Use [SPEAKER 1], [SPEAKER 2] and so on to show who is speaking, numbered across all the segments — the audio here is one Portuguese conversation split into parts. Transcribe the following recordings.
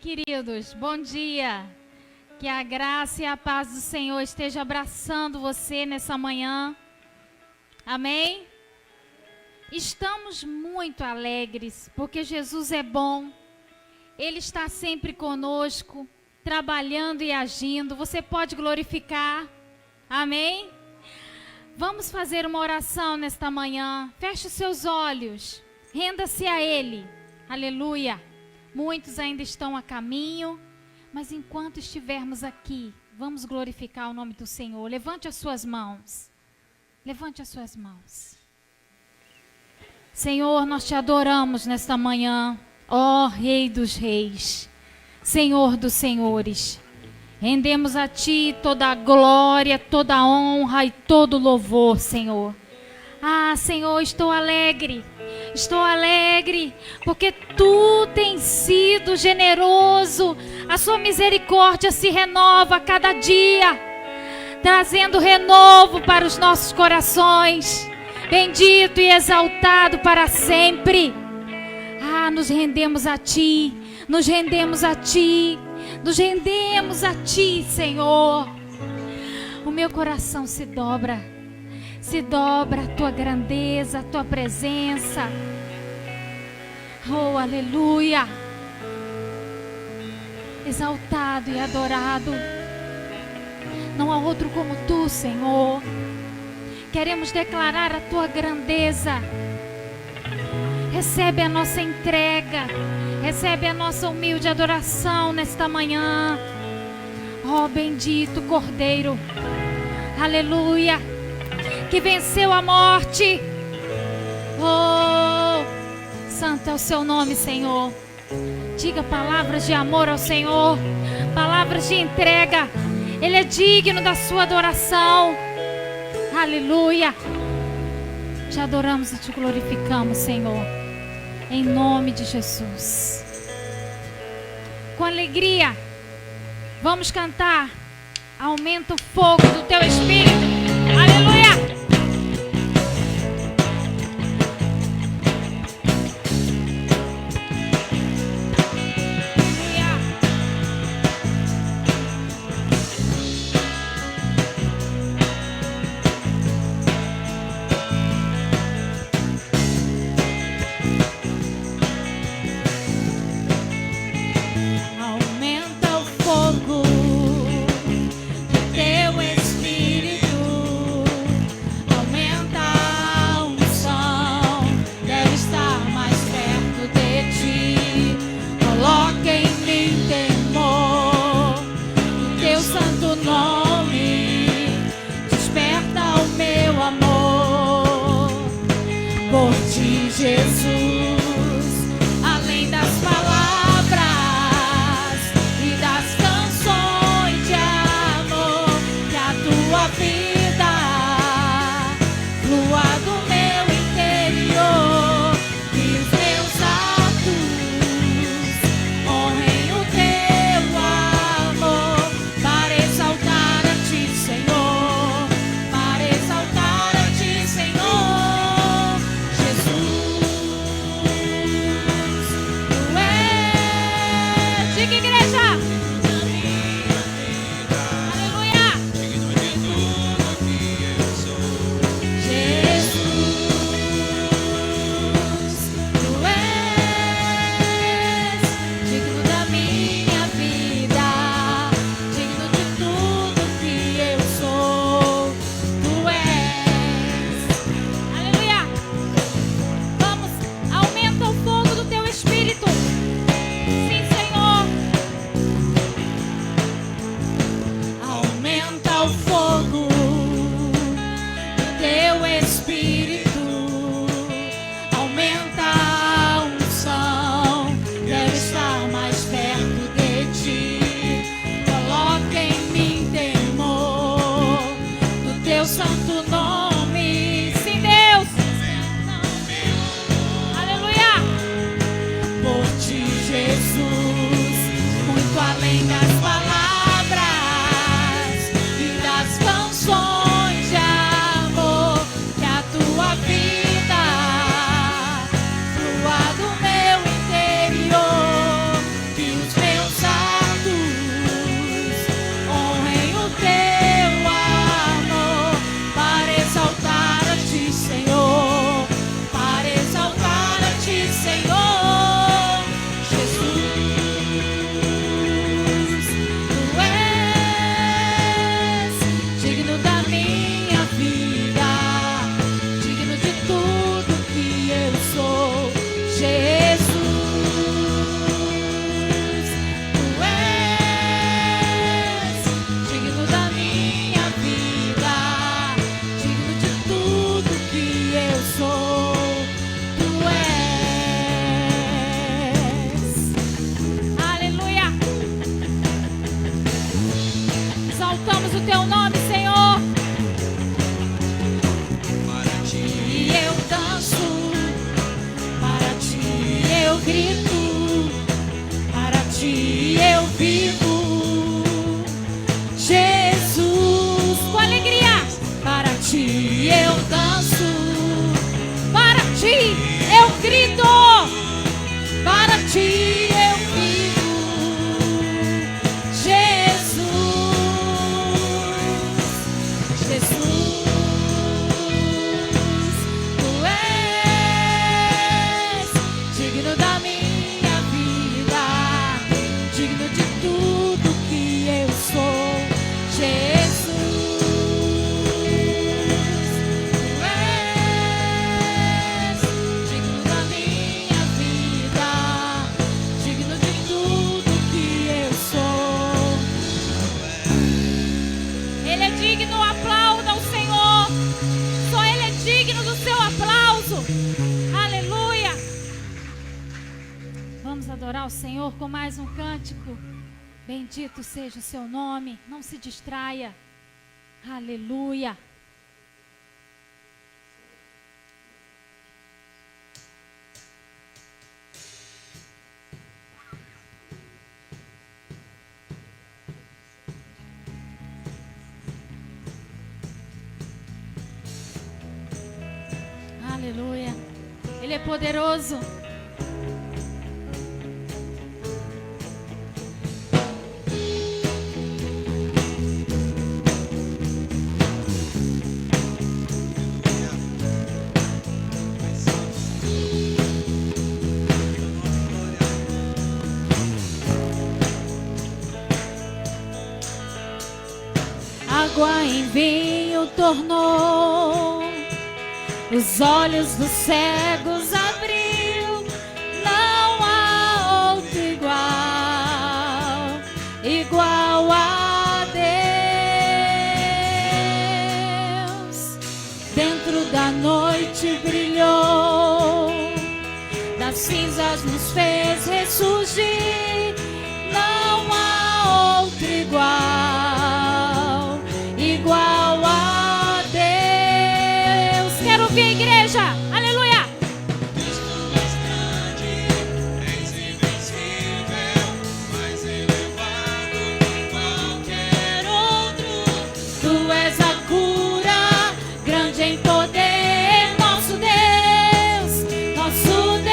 [SPEAKER 1] queridos, bom dia. Que a graça e a paz do Senhor esteja abraçando você nessa manhã. Amém? Estamos muito alegres porque Jesus é bom. Ele está sempre conosco, trabalhando e agindo. Você pode glorificar. Amém? Vamos fazer uma oração nesta manhã. Feche os seus olhos. Renda-se a Ele. Aleluia. Muitos ainda estão a caminho, mas enquanto estivermos aqui, vamos glorificar o nome do Senhor. Levante as suas mãos. Levante as suas mãos. Senhor, nós te adoramos nesta manhã, ó Rei dos Reis, Senhor dos Senhores. Rendemos a Ti toda a glória, toda a honra e todo o louvor, Senhor. Ah, Senhor, estou alegre, porque Tu tens sido generoso, a Sua misericórdia se renova a cada dia, trazendo renovo para os nossos corações, bendito e exaltado para sempre. Ah, nos rendemos a Ti, nos rendemos a Ti, nos rendemos a Ti, Senhor. O meu coração se dobra a Tua grandeza, a Tua presença. Oh, aleluia. Exaltado e adorado. Não há outro como Tu, Senhor. Queremos declarar a Tua grandeza. Recebe a nossa entrega. Recebe a nossa humilde adoração nesta manhã. Oh, bendito Cordeiro. Aleluia. Que venceu a morte. Oh, santo é o Seu nome, Senhor. Diga palavras de amor ao Senhor, palavras de entrega. Ele é digno da sua adoração. Aleluia. Te adoramos e te glorificamos, Senhor, em nome de Jesus. Com alegria, vamos cantar. Aumenta o fogo do Teu Espírito. Aleluia.
[SPEAKER 2] Aumenta o fogo do Teu Espírito. grito, para ti eu vivo. Jesus,
[SPEAKER 1] com alegria,
[SPEAKER 2] para ti eu danço,
[SPEAKER 1] para ti eu grito,
[SPEAKER 2] para ti eu vivo. Jesus, Jesus, tu és digno da minha vida, digno de tudo que eu sou. Jesus, tu és digno da minha vida, digno de tudo que eu sou.
[SPEAKER 1] Ele é digno, aplauda o Senhor, só Ele é digno do seu aplauso, aleluia. Vamos adorar o Senhor com mais um cântico. Bendito seja o seu nome, não se distraia, aleluia. Aleluia, Ele é poderoso.
[SPEAKER 2] Água em vinho tornou, os olhos dos cegos abriu. Não há outro igual, igual a Deus. Dentro da noite brilhou, das cinzas nos fez ressurgir. Não há outro igual, igual a Deus. Quero ouvir a igreja, aleluia.
[SPEAKER 3] Tu és grande, és invencível, mais elevado que qualquer outro.
[SPEAKER 2] Tu és a cura, grande em poder, nosso Deus, nosso Deus.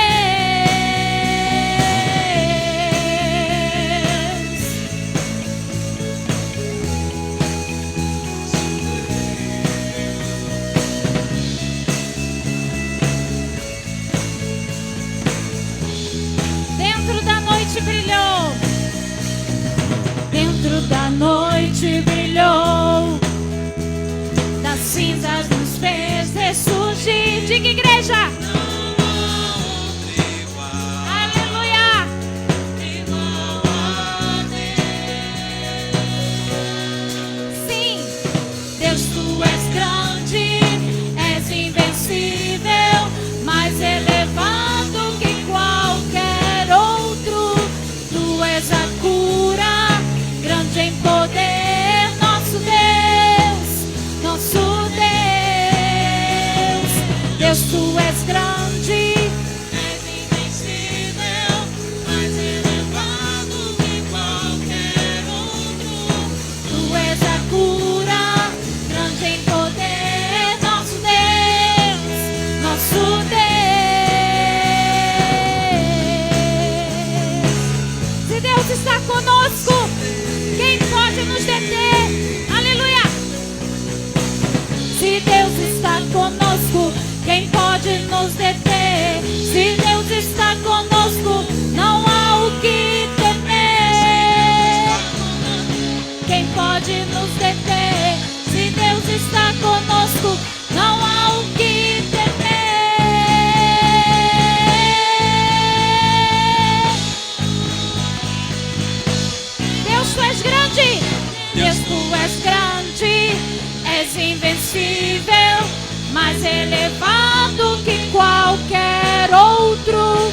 [SPEAKER 2] Dentro da noite brilhou, dentro da noite brilhou, das cinzas nos fez ressurgir. Diga, igreja, aleluia. Sim, Deus, tu és grande, és invencível, mais elevado que qualquer outro. Tu és a cura, grande em poder, nosso Deus, nosso Deus. Deus, tu és grande,
[SPEAKER 3] És invencível, mais elevado que qualquer outro.
[SPEAKER 2] tu és a cura, grande em poder, nosso Deus, nosso Deus. Se Deus está conosco, quem pode nos deter? Aleluia! Se Deus está conosco, quem pode nos deter? Se Deus está conosco, não há o que temer. Quem pode nos deter? Se Deus está conosco, não há o que temer. Deus, tu és grande, Deus, tu és grande, és invencível, mais elevado que qualquer outro.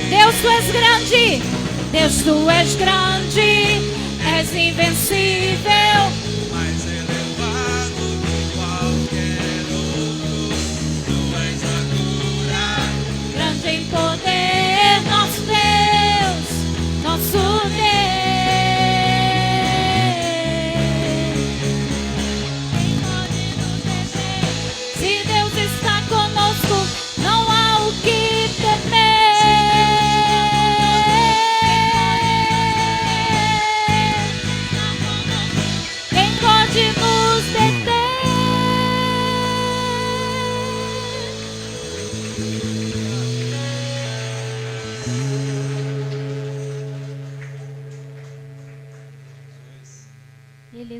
[SPEAKER 2] Deus, tu és grande, Deus, tu és grande, és invencível.
[SPEAKER 3] Mais elevado que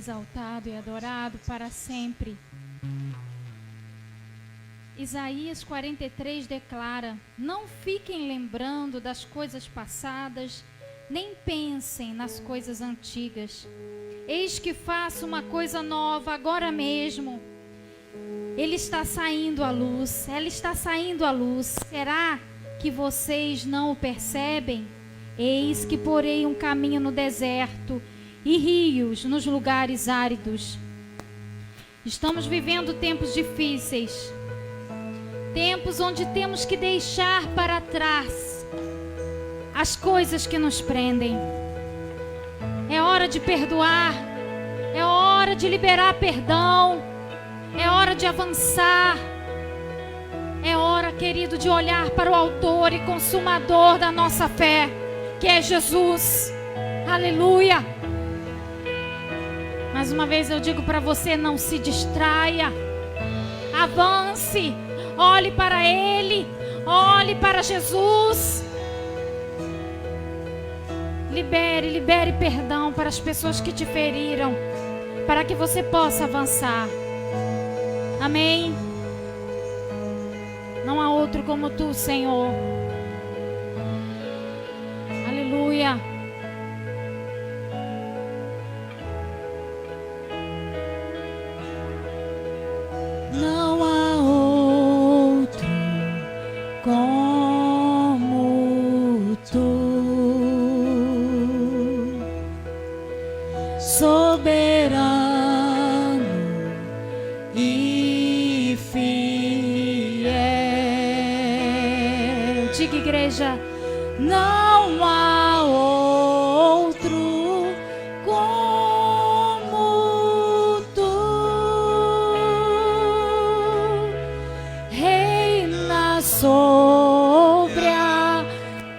[SPEAKER 1] exaltado e adorado para sempre. Isaías 43 declara: não fiquem lembrando das coisas passadas, nem pensem nas coisas antigas. Eis que faço uma coisa nova agora mesmo. Ele está saindo à luz, ela está saindo à luz. Será que vocês não o percebem? Eis que porei um caminho no deserto e rios nos lugares áridos. Estamos vivendo tempos difíceis, tempos onde temos que deixar para trás as coisas que nos prendem. É hora de perdoar, é hora de liberar perdão, é hora de avançar. É hora, querido, de olhar para o autor e consumador da nossa fé, que é Jesus. Aleluia. Mais uma vez eu digo para você, não se distraia. Avance, olhe para Ele, olhe para Jesus. Libere perdão para as pessoas que te feriram, para que você possa avançar. Amém. Não há outro como tu, Senhor. Aleluia.
[SPEAKER 2] Não há outro como tu, soberano e fiel.
[SPEAKER 1] Diga, igreja,
[SPEAKER 2] Não há outro como tu, reina sobre a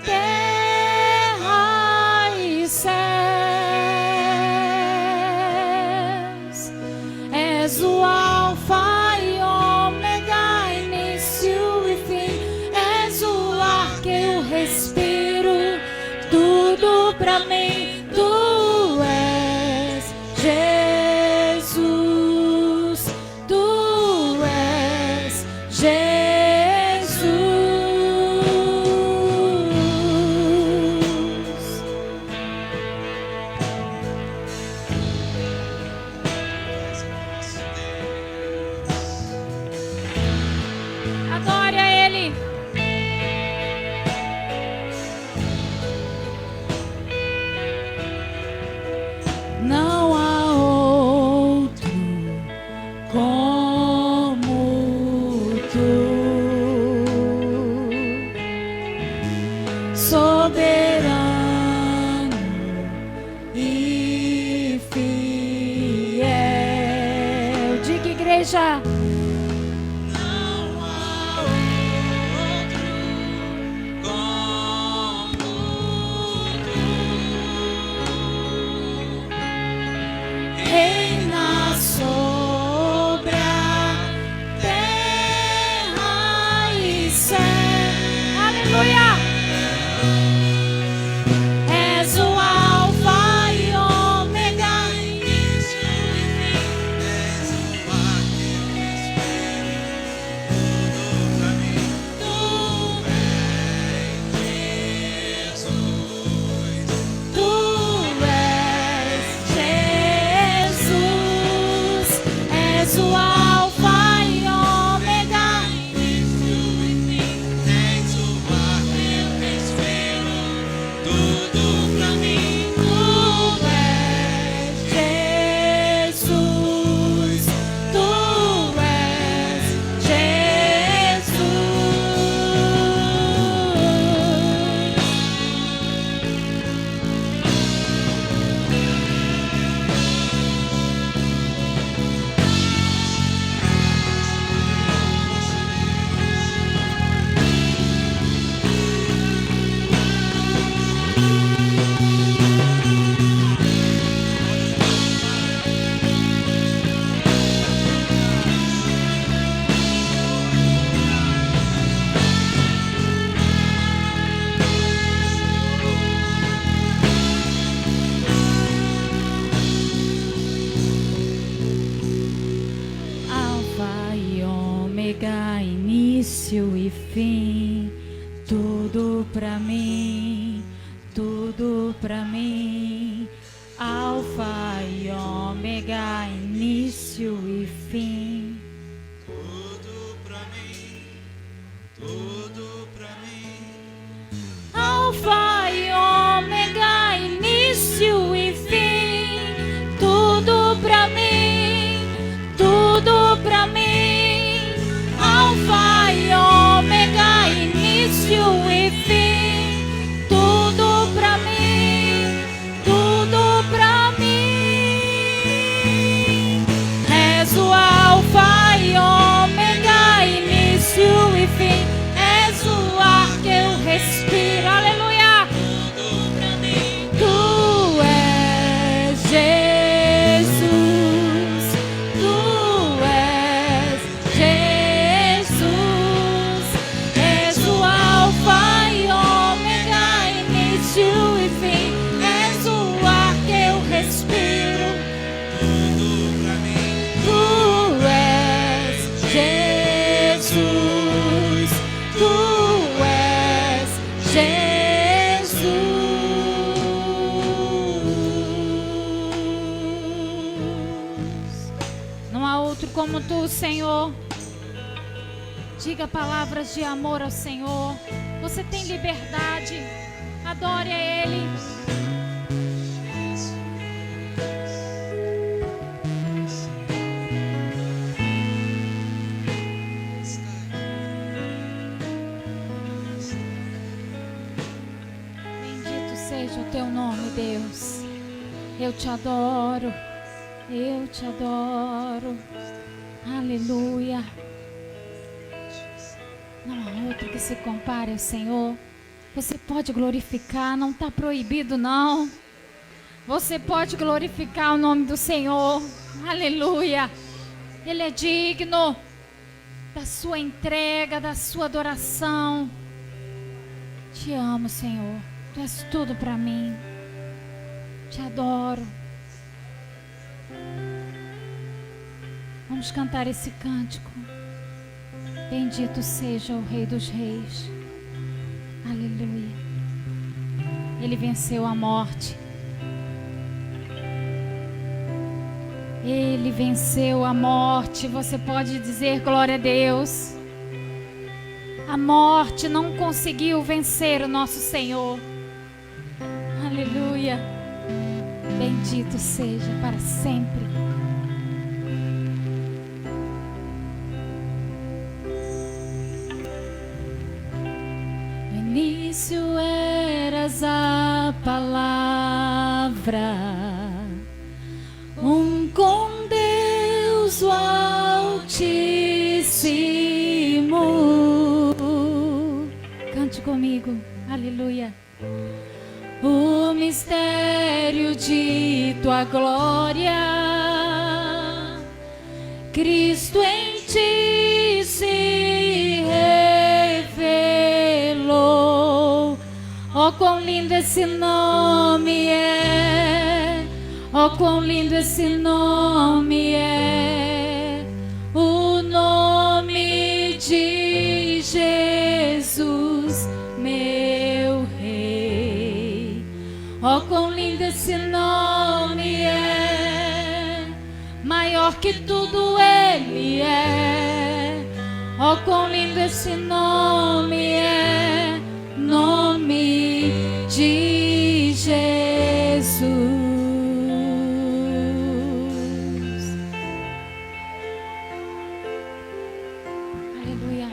[SPEAKER 2] terra e céus. És o alfa e ômega, início e fim. És o ar que eu respiro, tudo pra mim. Tu és Jesus, tu és Jesus.
[SPEAKER 1] adore a Ele.
[SPEAKER 2] Não há outro como tu, soberano e fiel.
[SPEAKER 1] Diga, igreja,
[SPEAKER 3] Não há outro como tu,
[SPEAKER 2] reina sobre a terra e céu.
[SPEAKER 1] aleluia.
[SPEAKER 2] És o alfa e ômega,
[SPEAKER 3] início e fim. És o ar que eu
[SPEAKER 2] ômega, início e fim, tudo pra mim, tudo pra mim. Alfa e ômega, início e fim.
[SPEAKER 3] Tudo pra mim, tudo pra mim.
[SPEAKER 2] Alfa e ômega, início e fim, tudo pra mim, tudo pra mim. Alfa e ômega, início e fim, tudo pra mim, tudo pra mim. És o alfa e ômega, início e fim. És o ar que eu respiro, aleluia.
[SPEAKER 3] Tudo pra mim,
[SPEAKER 2] Tu és Jesus, Tu és Jesus. És o alfa e ômega, início e fim. És o ar que eu respiro.
[SPEAKER 3] tudo pra mim.
[SPEAKER 2] Tu és Jesus, Tu és Jesus. Não há outro como Tu, Senhor. Diga palavras de amor ao Senhor. Você tem liberdade. Adore a Ele. Bendito seja o Teu nome, Deus. Eu te adoro. Eu te adoro. Aleluia. Não há outro que se compare ao Senhor. Você pode glorificar, não está proibido não. Você pode glorificar o nome do Senhor. Aleluia. Ele é digno da sua entrega, da sua adoração. Te amo, Senhor. Tu és tudo para mim. Te adoro. Vamos cantar esse cântico. Bendito seja o Rei dos Reis. Aleluia. Ele venceu a morte. Ele venceu a morte. Você pode dizer glória a Deus. A morte não conseguiu vencer o nosso Senhor. Aleluia. Bendito seja para sempre. No início eras a palavra, com Deus o Altíssimo. Cante comigo, aleluia. O mistério de tua glória, Cristo em ti se revelou. Oh, quão lindo esse nome é! Oh, quão lindo esse nome é! O nome de Jesus, meu Rei. Oh, quão lindo esse nome é! Maior que tudo Ele é. Oh, quão lindo esse nome é! Nome de Jesus. Aleluia.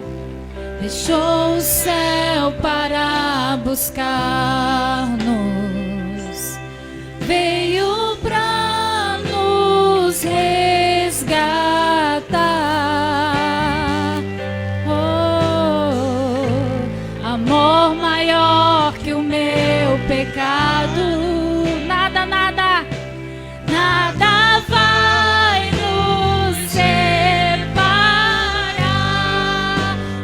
[SPEAKER 2] Deixou o céu para buscar-nos, veio para nos resgatar. Oh, amor maior que o meu pecado. Nada, nada, nada vai nos separar.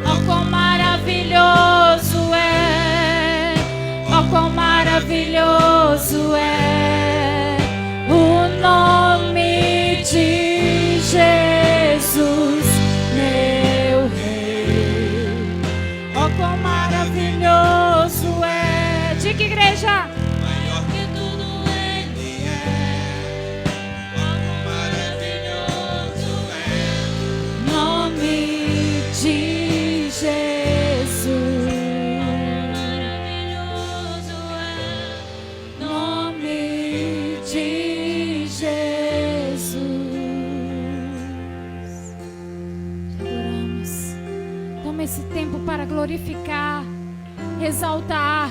[SPEAKER 2] Oh, quão maravilhoso é! Oh, quão maravilhoso é!
[SPEAKER 1] esse tempo para glorificar, exaltar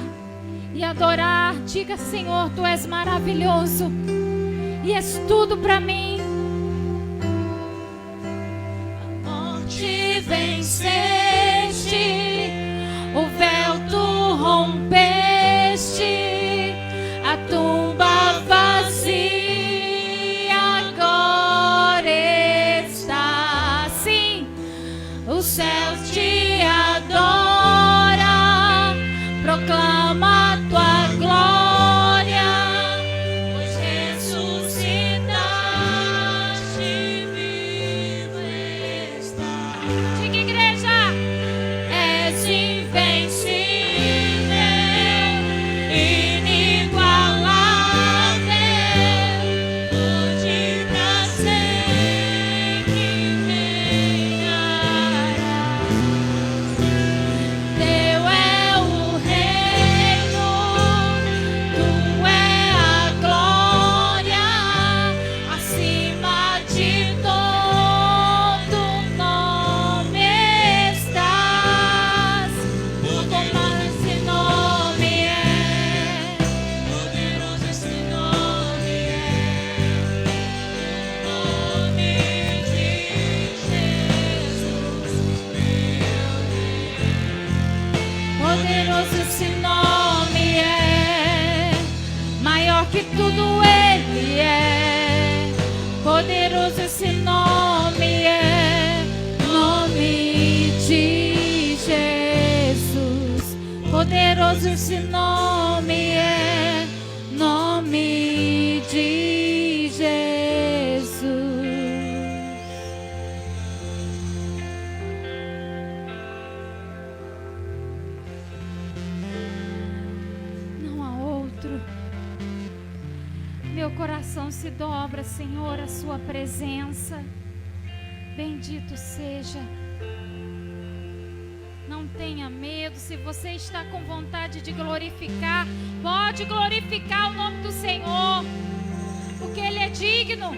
[SPEAKER 1] e adorar. Diga: Senhor, Tu és maravilhoso e és tudo para mim.
[SPEAKER 2] A morte venceste, o véu Tu rompeste, a tumba vazia agora está. Sim, os céus Te adoram, proclama a Tua glória, pois ressuscitaste, vivo estás.
[SPEAKER 1] Diga, igreja:
[SPEAKER 2] És invencível, inigualável, hoje pra sempre reinarás. Teu é o reino, Tu é a glória, acima de todo nome estás. O comando esse nome é, poderoso esse nome é, o nome de Jesus, meu Deus. Poderoso esse nome é, maior que tudo Ele é. Poderoso esse nome é, nome de Jesus. Poderoso esse nome é, nome de Jesus. Não há outro. Meu coração se dobra, Senhor, à Sua presença. Bendito seja. Não tenha medo. Se você está com vontade de glorificar, pode glorificar o nome do Senhor, porque Ele é digno.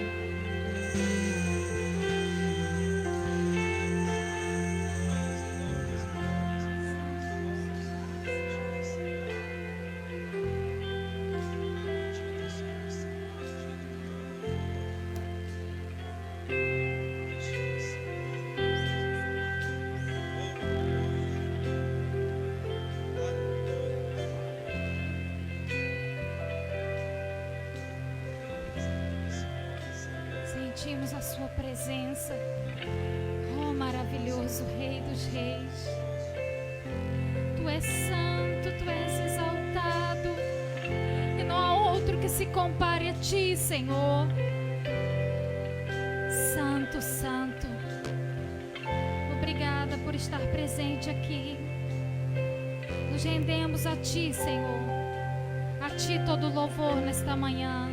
[SPEAKER 2] Sentimos a Sua presença. Oh, maravilhoso Rei dos Reis. Tu és santo, Tu és exaltado, e não há outro que se compare a Ti, Senhor. Santo, santo. Obrigada por estar presente aqui. Nos rendemos a Ti, Senhor. A Ti todo louvor nesta manhã.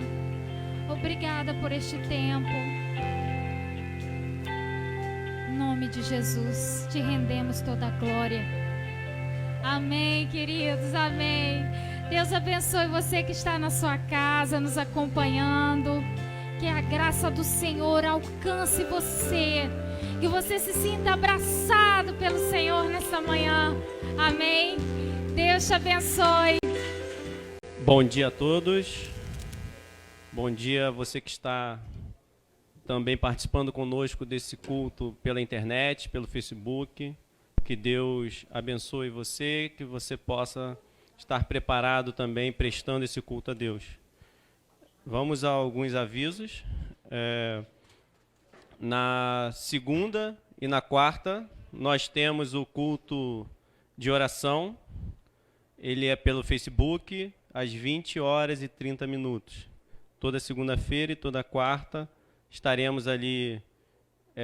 [SPEAKER 2] Obrigada por este tempo. Em nome de Jesus, Te rendemos toda a glória. Amém, queridos, amém. Deus abençoe você que está na sua casa, nos acompanhando. Que a graça do Senhor alcance você. Que você se sinta abraçado pelo Senhor nesta manhã. Amém. Deus te abençoe.
[SPEAKER 4] Bom dia a todos. Bom dia a você que está também participando conosco desse culto pela internet, pelo Facebook. Que Deus abençoe você, que você possa estar preparado também prestando esse culto a Deus. Vamos a alguns avisos. Na segunda e na quarta nós temos o culto de oração. Ele é pelo Facebook às 20h30. Toda segunda-feira e toda quarta estaremos ali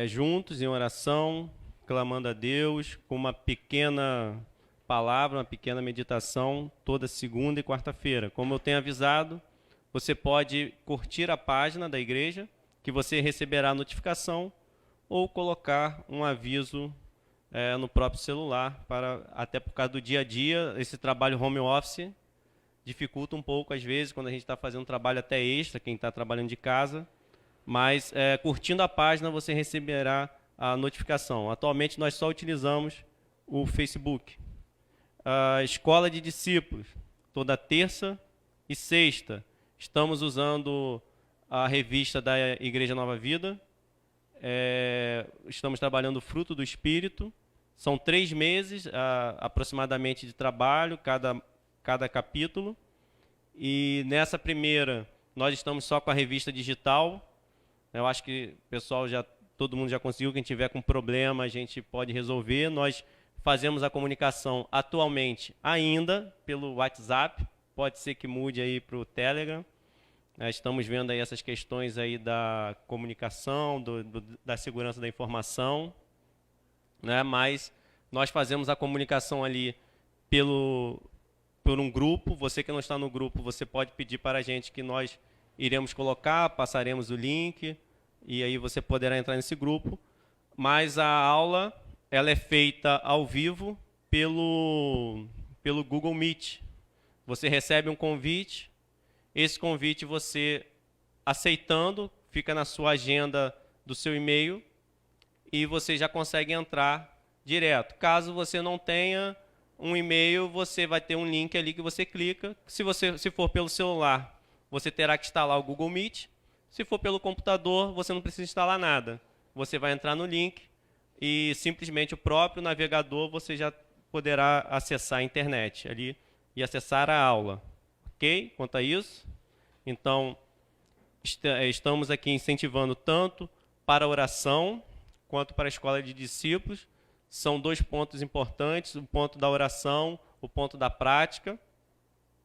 [SPEAKER 4] juntos em oração, clamando a Deus, com uma pequena palavra, uma pequena meditação, toda segunda e quarta-feira. Como eu tenho avisado, você pode curtir a página da igreja, que você receberá a notificação, ou colocar um aviso no próprio celular, até por causa do dia a dia. Esse trabalho home office dificulta um pouco, às vezes, quando a gente está fazendo um trabalho até extra, quem está trabalhando de casa, mas curtindo a página você receberá a notificação. Atualmente nós só utilizamos o Facebook. A Escola de Discípulos, toda terça e sexta. Estamos usando a revista da Igreja Nova Vida. Estamos trabalhando o Fruto do Espírito. São 3 meses aproximadamente de trabalho, cada capítulo. E nessa primeira, nós estamos só com a revista digital. Eu acho que o pessoal todo mundo já conseguiu. Quem tiver com problema, a gente pode resolver. Nós fazemos a comunicação atualmente ainda pelo WhatsApp. Pode ser que mude aí para o Telegram. Estamos vendo aí essas questões aí da comunicação, da segurança da informação, né? Mas nós fazemos a comunicação ali por um grupo. Você que não está no grupo, você pode pedir para a gente que nós iremos colocar, passaremos o link, e aí você poderá entrar nesse grupo. Mas a aula, ela é feita ao vivo pelo Google Meet. Você recebe um convite. Esse convite você aceitando, fica na sua agenda do seu e-mail e você já consegue entrar direto. Caso você não tenha um e-mail, você vai ter um link ali que você clica. Se for pelo celular, você terá que instalar o Google Meet. Se for pelo computador, você não precisa instalar nada. Você vai entrar no link e simplesmente o próprio navegador você já poderá acessar a internet ali e acessar a aula. Ok? Quanto a isso, então, estamos aqui incentivando tanto para a oração quanto para a escola de discípulos. São 2 pontos importantes, o ponto da oração, o ponto da prática,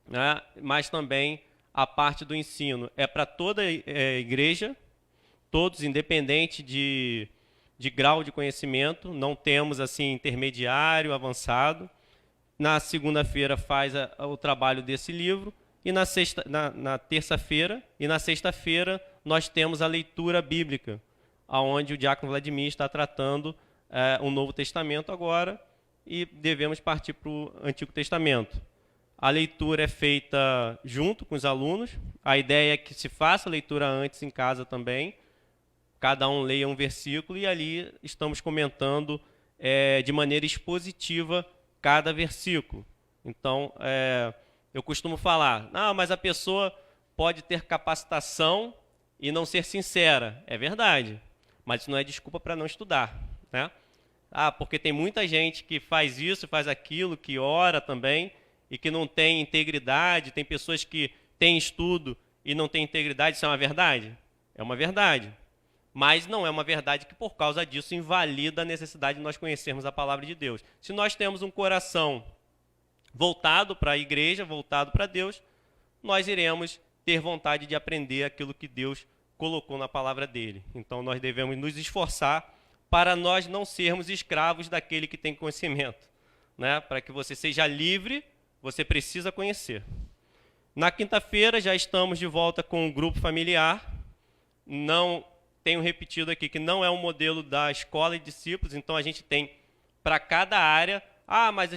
[SPEAKER 4] né? Mas também a parte do ensino. É para toda a igreja, todos, independente de grau de conhecimento, não temos assim intermediário, avançado. Na segunda-feira faz o trabalho desse livro. E na terça-feira e na sexta-feira nós temos a leitura bíblica, onde o diácono Vladimir está tratando o Novo Testamento agora e devemos partir para o Antigo Testamento. A leitura é feita junto com os alunos. A ideia é que se faça a leitura antes em casa também. Cada um leia um versículo e ali estamos comentando de maneira expositiva cada versículo. Então, eu costumo falar, mas a pessoa pode ter capacitação e não ser sincera. É verdade, mas isso não é desculpa para não estudar, né? Porque tem muita gente que faz isso, faz aquilo, que ora também, e que não tem integridade. Tem pessoas que têm estudo e não têm integridade. Isso é uma verdade? É uma verdade. Mas não é uma verdade que, por causa disso, invalida a necessidade de nós conhecermos a palavra de Deus. Se nós temos um coração voltado para a igreja, voltado para Deus, nós iremos ter vontade de aprender aquilo que Deus colocou na palavra dele. Então nós devemos nos esforçar para nós não sermos escravos daquele que tem conhecimento, né? Para que você seja livre, você precisa conhecer. Na quinta-feira já estamos de volta com o grupo familiar. Não tenho repetido aqui que não é um modelo da escola de discípulos, então a gente tem para cada área. Mas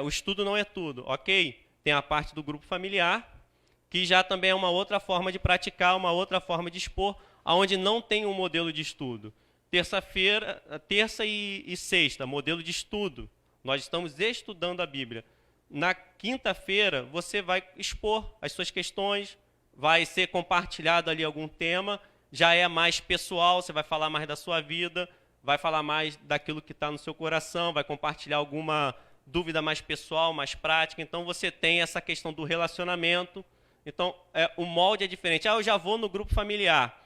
[SPEAKER 4] o estudo não é tudo. Ok, tem a parte do grupo familiar, que já também é uma outra forma de praticar, uma outra forma de expor, onde não tem um modelo de estudo. Terça e sexta, modelo de estudo. Nós estamos estudando a Bíblia. Na quinta-feira, você vai expor as suas questões, vai ser compartilhado ali algum tema, já é mais pessoal, você vai falar mais da sua vida, vai falar mais daquilo que está no seu coração, vai compartilhar alguma dúvida mais pessoal, mais prática. Então, você tem essa questão do relacionamento. Então, o molde é diferente. Eu já vou no grupo familiar.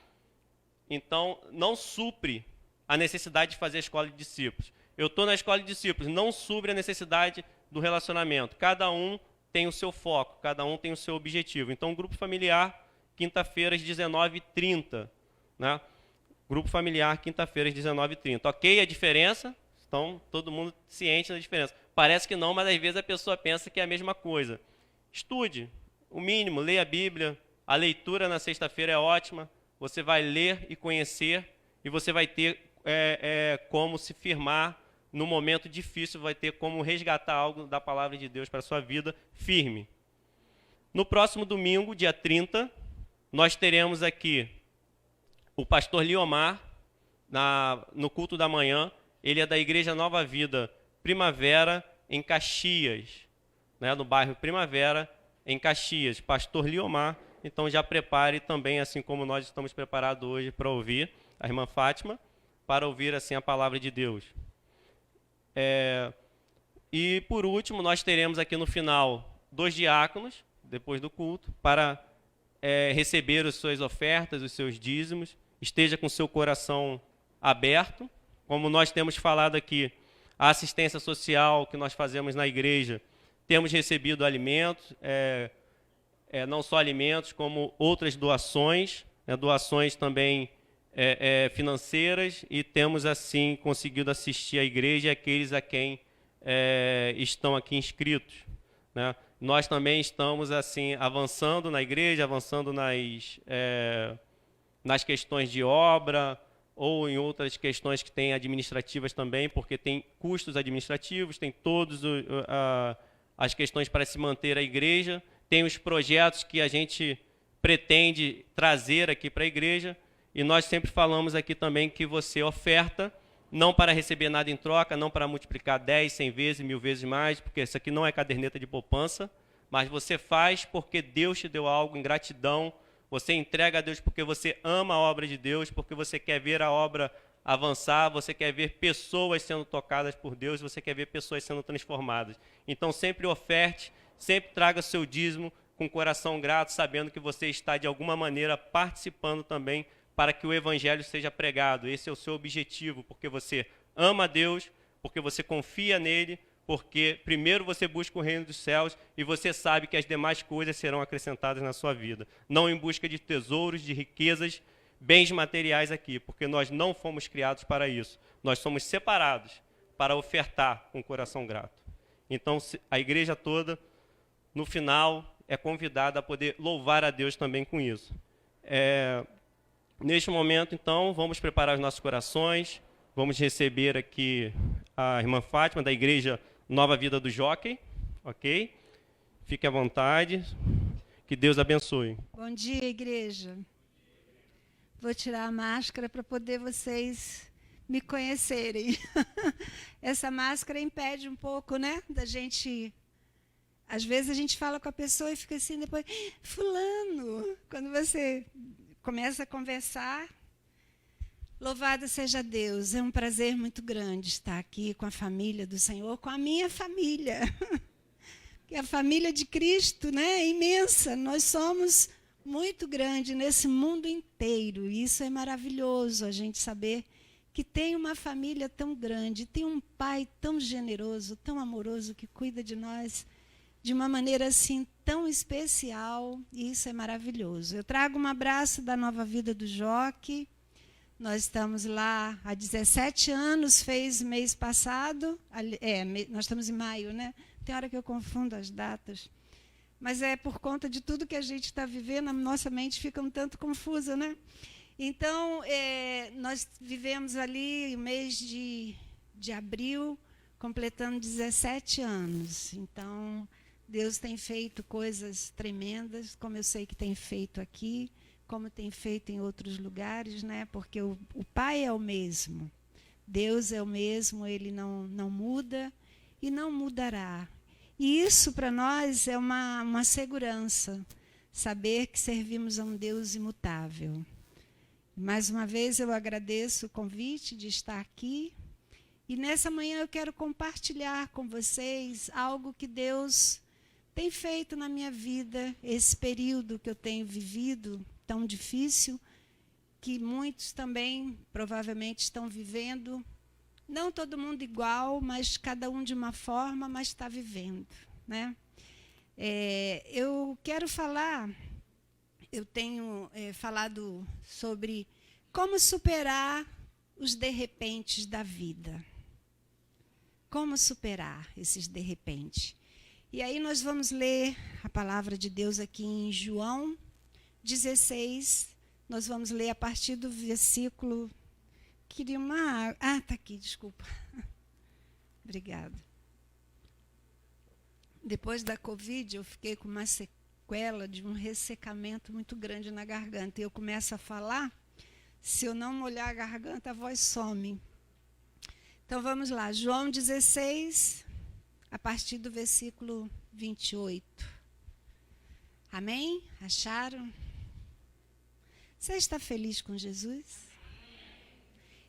[SPEAKER 4] Então, não supre a necessidade de fazer a escola de discípulos. Eu estou na escola de discípulos, não supre a necessidade do relacionamento. Cada um tem o seu foco, cada um tem o seu objetivo. Então, o grupo familiar, quinta-feira, às 19h30, né? Grupo familiar, quinta-feira, às 19h30. Ok a diferença? Então, todo mundo ciente da diferença. Parece que não, mas às vezes a pessoa pensa que é a mesma coisa. Estude, o mínimo, leia a Bíblia. A leitura na sexta-feira é ótima. Você vai ler e conhecer, e você vai ter como se firmar no momento difícil, vai ter como resgatar algo da palavra de Deus para a sua vida firme. No próximo domingo, dia 30, nós teremos aqui o pastor Liomar, no culto da manhã. Ele é da Igreja Nova Vida Primavera, em Caxias, né, no bairro Primavera, em Caxias. Pastor Liomar, então já prepare também, assim como nós estamos preparados hoje para ouvir a irmã Fátima, para ouvir assim a palavra de Deus. E por último, nós teremos aqui no final 2 diáconos, depois do culto, para receber as suas ofertas, os seus dízimos. Esteja com seu coração aberto. Como nós temos falado aqui, a assistência social que nós fazemos na igreja, temos recebido alimentos, não só alimentos, como outras doações, doações também financeiras, e temos assim conseguido assistir a igreja e aqueles a quem estão aqui inscritos, né? Nós também estamos assim avançando na igreja, avançando nas questões de obra ou em outras questões que têm administrativas também, porque tem custos administrativos, tem todas as questões para se manter a igreja, tem os projetos que a gente pretende trazer aqui para a igreja, e nós sempre falamos aqui também que você oferta, não para receber nada em troca, não para multiplicar 10, 100 vezes, 1000 vezes mais, porque isso aqui não é caderneta de poupança, mas você faz porque Deus te deu algo em gratidão, você entrega a Deus porque você ama a obra de Deus, porque você quer ver a obra avançar, você quer ver pessoas sendo tocadas por Deus, você quer ver pessoas sendo transformadas. Então sempre oferte, sempre traga seu dízimo com o coração grato, sabendo que você está de alguma maneira participando também para que o evangelho seja pregado. Esse é o seu objetivo, porque você ama a Deus, porque você confia nele, porque primeiro você busca o reino dos céus e você sabe que as demais coisas serão acrescentadas na sua vida. Não em busca de tesouros, de riquezas, bens materiais aqui, porque nós não fomos criados para isso. Nós somos separados para ofertar com o coração grato. Então, a igreja toda, no final, é convidada a poder louvar a Deus também com isso. Neste momento, então, vamos preparar os nossos corações, vamos receber aqui a irmã Fátima, da Igreja Nova Vida do Jockey, ok? Fique à vontade, que Deus abençoe.
[SPEAKER 5] Bom dia, igreja. Vou tirar a máscara para poder vocês me conhecerem. Essa máscara impede um pouco, né, da gente... Às vezes a gente fala com a pessoa e fica assim, depois, fulano, quando você começa a conversar, louvado seja Deus, é um prazer muito grande estar aqui com a família do Senhor, com a minha família, que a família de Cristo, né, é imensa, nós somos muito grandes nesse mundo inteiro, e isso é maravilhoso, a gente saber que tem uma família tão grande, tem um pai tão generoso, tão amoroso, que cuida de nós, de uma maneira assim tão especial, e isso é maravilhoso. Eu trago um abraço da Nova Vida do Jockey. Nós estamos lá há 17 anos, fez mês passado, nós estamos em maio, né? Tem hora que eu confundo as datas, mas é por conta de tudo que a gente está vivendo, a nossa mente fica um tanto confusa, né? Então, nós vivemos ali o mês de abril, completando 17 anos. Então, Deus tem feito coisas tremendas, como eu sei que tem feito aqui, como tem feito em outros lugares, né? Porque o Pai é o mesmo, Deus é o mesmo, Ele não muda e não mudará. E isso para nós é uma segurança, saber que servimos a um Deus imutável. Mais uma vez eu agradeço o convite de estar aqui, e nessa manhã eu quero compartilhar com vocês algo que Deus tem feito na minha vida, esse período que eu tenho vivido, tão difícil, que muitos também provavelmente estão vivendo, não todo mundo igual, mas cada um de uma forma, mas está vivendo, né? Eu quero falar, eu tenho falado sobre como superar os de repentes da vida. Como superar esses de repente? E aí nós vamos ler a palavra de Deus aqui em João 16, nós vamos ler a partir do versículo... Queria uma... está aqui, desculpa. Obrigada. Depois da Covid, eu fiquei com uma sequela de um ressecamento muito grande na garganta. E eu começo a falar, se eu não molhar a garganta, a voz some. Então vamos lá, João 16, a partir do versículo 28. Amém? Acharam? Você está feliz com Jesus?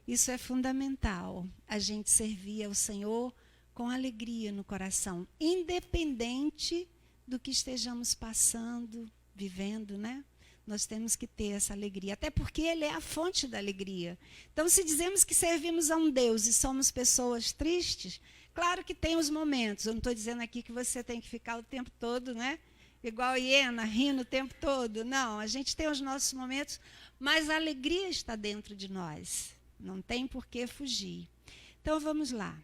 [SPEAKER 5] Isso é fundamental, a gente servir ao Senhor com alegria no coração, independente do que estejamos passando, vivendo, né? Nós temos que ter essa alegria, até porque Ele é a fonte da alegria. Então, se dizemos que servimos a um Deus e somos pessoas tristes, claro que tem os momentos. Eu não estou dizendo aqui que você tem que ficar o tempo todo, né? Igual hiena, rindo o tempo todo. Não, a gente tem os nossos momentos, mas a alegria está dentro de nós. Não tem por que fugir. Então, vamos lá.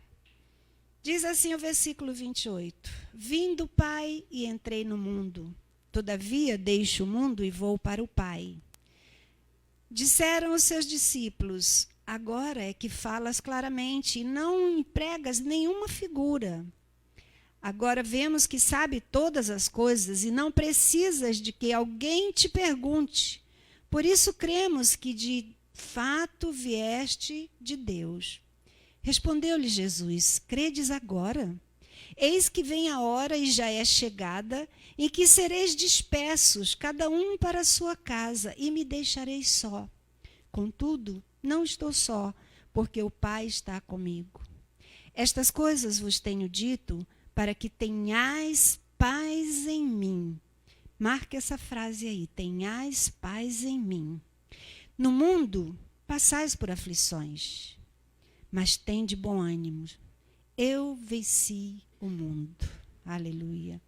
[SPEAKER 5] Diz assim o versículo 28. Vim do Pai e entrei no mundo. Todavia, deixo o mundo e vou para o Pai. Disseram os seus discípulos, agora é que falas claramente e não empregas nenhuma figura. Agora vemos que sabe todas as coisas e não precisas de que alguém te pergunte. Por isso cremos que de fato vieste de Deus. Respondeu-lhe Jesus, credes agora? Eis que vem a hora e já é chegada, em que sereis dispersos, cada um para a sua casa, e me deixareis só. Contudo, não estou só, porque o Pai está comigo. Estas coisas vos tenho dito, para que tenhais paz em mim. Marque essa frase aí, tenhais paz em mim. No mundo, passais por aflições, mas tende bom ânimo. Eu venci o mundo. Aleluia.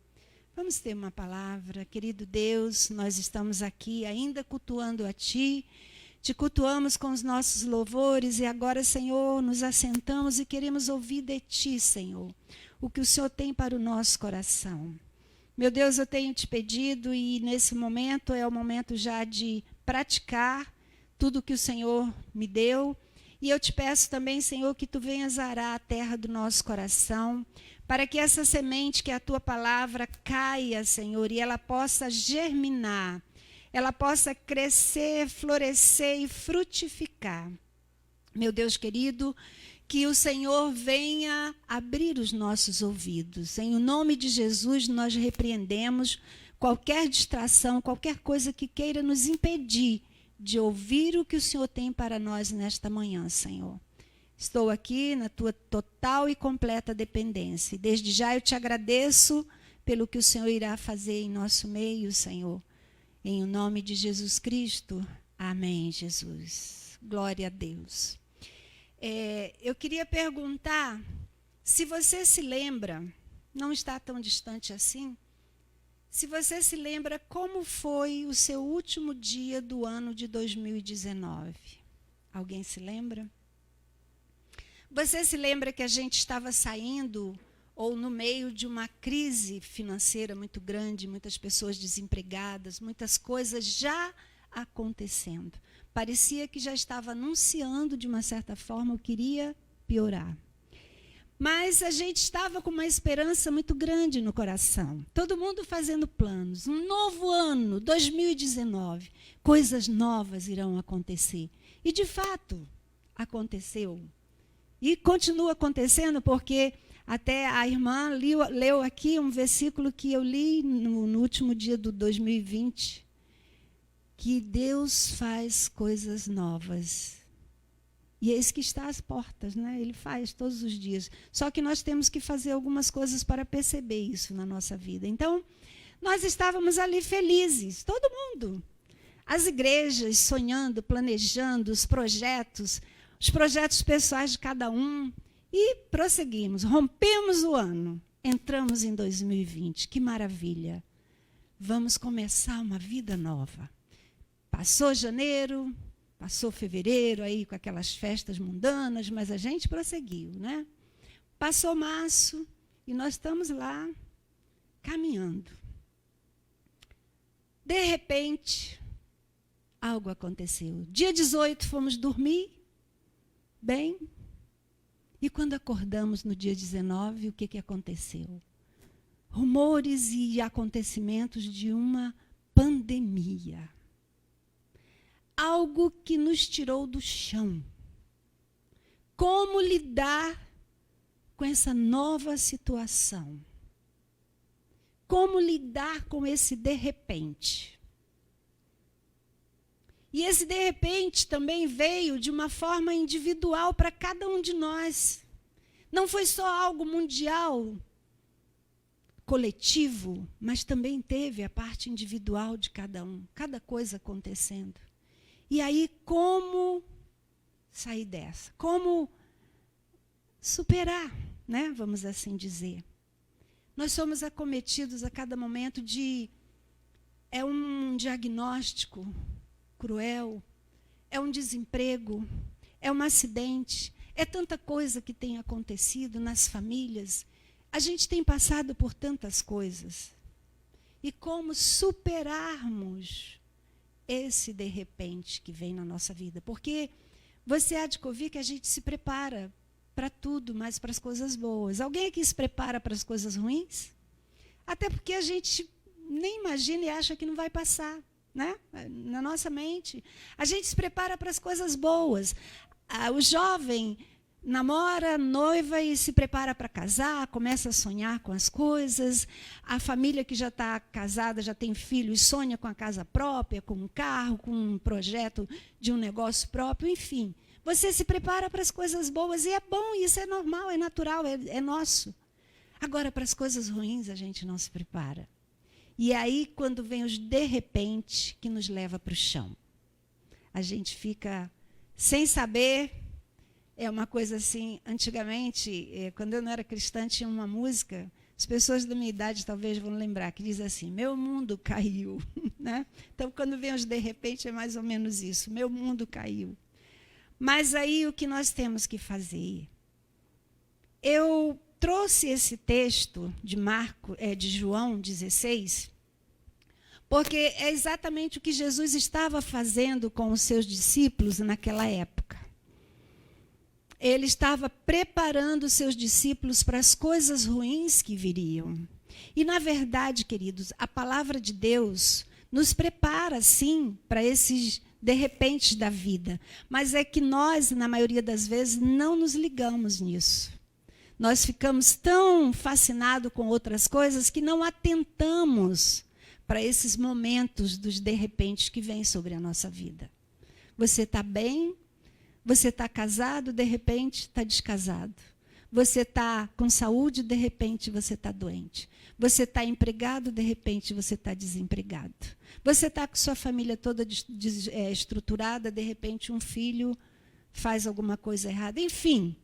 [SPEAKER 5] Vamos ter uma palavra. Querido Deus, nós estamos aqui ainda cultuando a Ti. Te cultuamos com os nossos louvores e agora, Senhor, nos assentamos e queremos ouvir de Ti, Senhor, o que o Senhor tem para o nosso coração. Meu Deus, eu tenho te pedido e nesse momento é o momento já de praticar tudo que o Senhor me deu. E eu te peço também, Senhor, que Tu venhas arar a terra do nosso coração, para que essa semente, que é a Tua palavra, caia, Senhor, e ela possa germinar, ela possa crescer, florescer e frutificar. Meu Deus querido, que o Senhor venha abrir os nossos ouvidos. Em nome de Jesus, nós repreendemos qualquer distração, qualquer coisa que queira nos impedir de ouvir o que o Senhor tem para nós nesta manhã, Senhor. Estou aqui na Tua total e completa dependência. E desde já eu te agradeço pelo que o Senhor irá fazer em nosso meio, Senhor. Em nome de Jesus Cristo. Amém, Jesus. Glória a Deus. Eu queria perguntar se você se lembra, não está tão distante assim, se você se lembra como foi o seu último dia do ano de 2019. Alguém se lembra? Você se lembra que a gente estava saindo ou no meio de uma crise financeira muito grande, muitas pessoas desempregadas, muitas coisas já acontecendo. Parecia que já estava anunciando de uma certa forma o que iria piorar. Mas a gente estava com uma esperança muito grande no coração. Todo mundo fazendo planos. Um novo ano, 2019. Coisas novas irão acontecer. E, de fato, aconteceu. E continua acontecendo, porque até a irmã leu aqui um versículo que eu li no último dia do 2020. Que Deus faz coisas novas. E eis que está às portas, né? Ele faz todos os dias. Só que nós temos que fazer algumas coisas para perceber isso na nossa vida. Então, nós estávamos ali felizes, todo mundo. As igrejas sonhando, planejando os projetos pessoais de cada um. E prosseguimos, rompemos o ano, entramos em 2020. Que maravilha! Vamos começar uma vida nova. Passou janeiro, passou fevereiro, aí com aquelas festas mundanas, mas a gente prosseguiu, né? Passou março e nós estamos lá caminhando. De repente, algo aconteceu. Dia 18 fomos dormir, bem, e quando acordamos no dia 19, o que aconteceu? Rumores e acontecimentos de uma pandemia. Algo que nos tirou do chão. como lidar com essa nova situação. Como lidar com esse de repente. E esse de repente também veio de uma forma individual para cada um de nós. Não foi só algo mundial, coletivo, mas também teve a parte individual de cada um, cada coisa acontecendo. E aí, como sair dessa? Como superar, né? Vamos assim dizer. Nós somos acometidos a cada momento de... É um diagnóstico cruel, é um desemprego, é um acidente, é tanta coisa que tem acontecido nas famílias. A gente tem passado por tantas coisas. E como superarmos esse de repente que vem na nossa vida? Porque você há de ouvir que a gente se prepara para tudo, mas para as coisas boas. Alguém aqui se prepara para as coisas ruins? Até porque a gente nem imagina e acha que não vai passar, né? Na nossa mente. A gente se prepara para as coisas boas. O jovem namora, noiva e se prepara para casar, começa a sonhar com as coisas. A família que já está casada, já tem filhos, sonha com a casa própria, com um carro, com um projeto de um negócio próprio, enfim. Você se prepara para as coisas boas e é bom, isso é normal, é natural, é nosso. Agora, para as coisas ruins, a gente não se prepara. E aí, quando vem os de repente, que nos leva para o chão. A gente fica sem saber. É uma coisa assim, antigamente, quando eu não era cristã, tinha uma música, as pessoas da minha idade talvez vão lembrar, que diz assim, meu mundo caiu. Né? Então, quando vem os de repente, é mais ou menos isso, meu mundo caiu. Mas aí, o que nós temos que fazer? Eu trouxe esse texto de João 16, porque é exatamente o que Jesus estava fazendo com os seus discípulos naquela época. Ele estava preparando os seus discípulos para as coisas ruins que viriam. E, na verdade, queridos, a palavra de Deus nos prepara, sim, para esses de repente da vida. Mas é que nós, na maioria das vezes, não nos ligamos nisso. Nós ficamos tão fascinados com outras coisas que não atentamos para esses momentos dos de repente que vêm sobre a nossa vida. Você está bem? Você está casado, de repente está descasado. Você está com saúde, de repente você está doente. Você está empregado, de repente você está desempregado. Você está com sua família toda estruturada, de repente um filho faz alguma coisa errada. Enfim,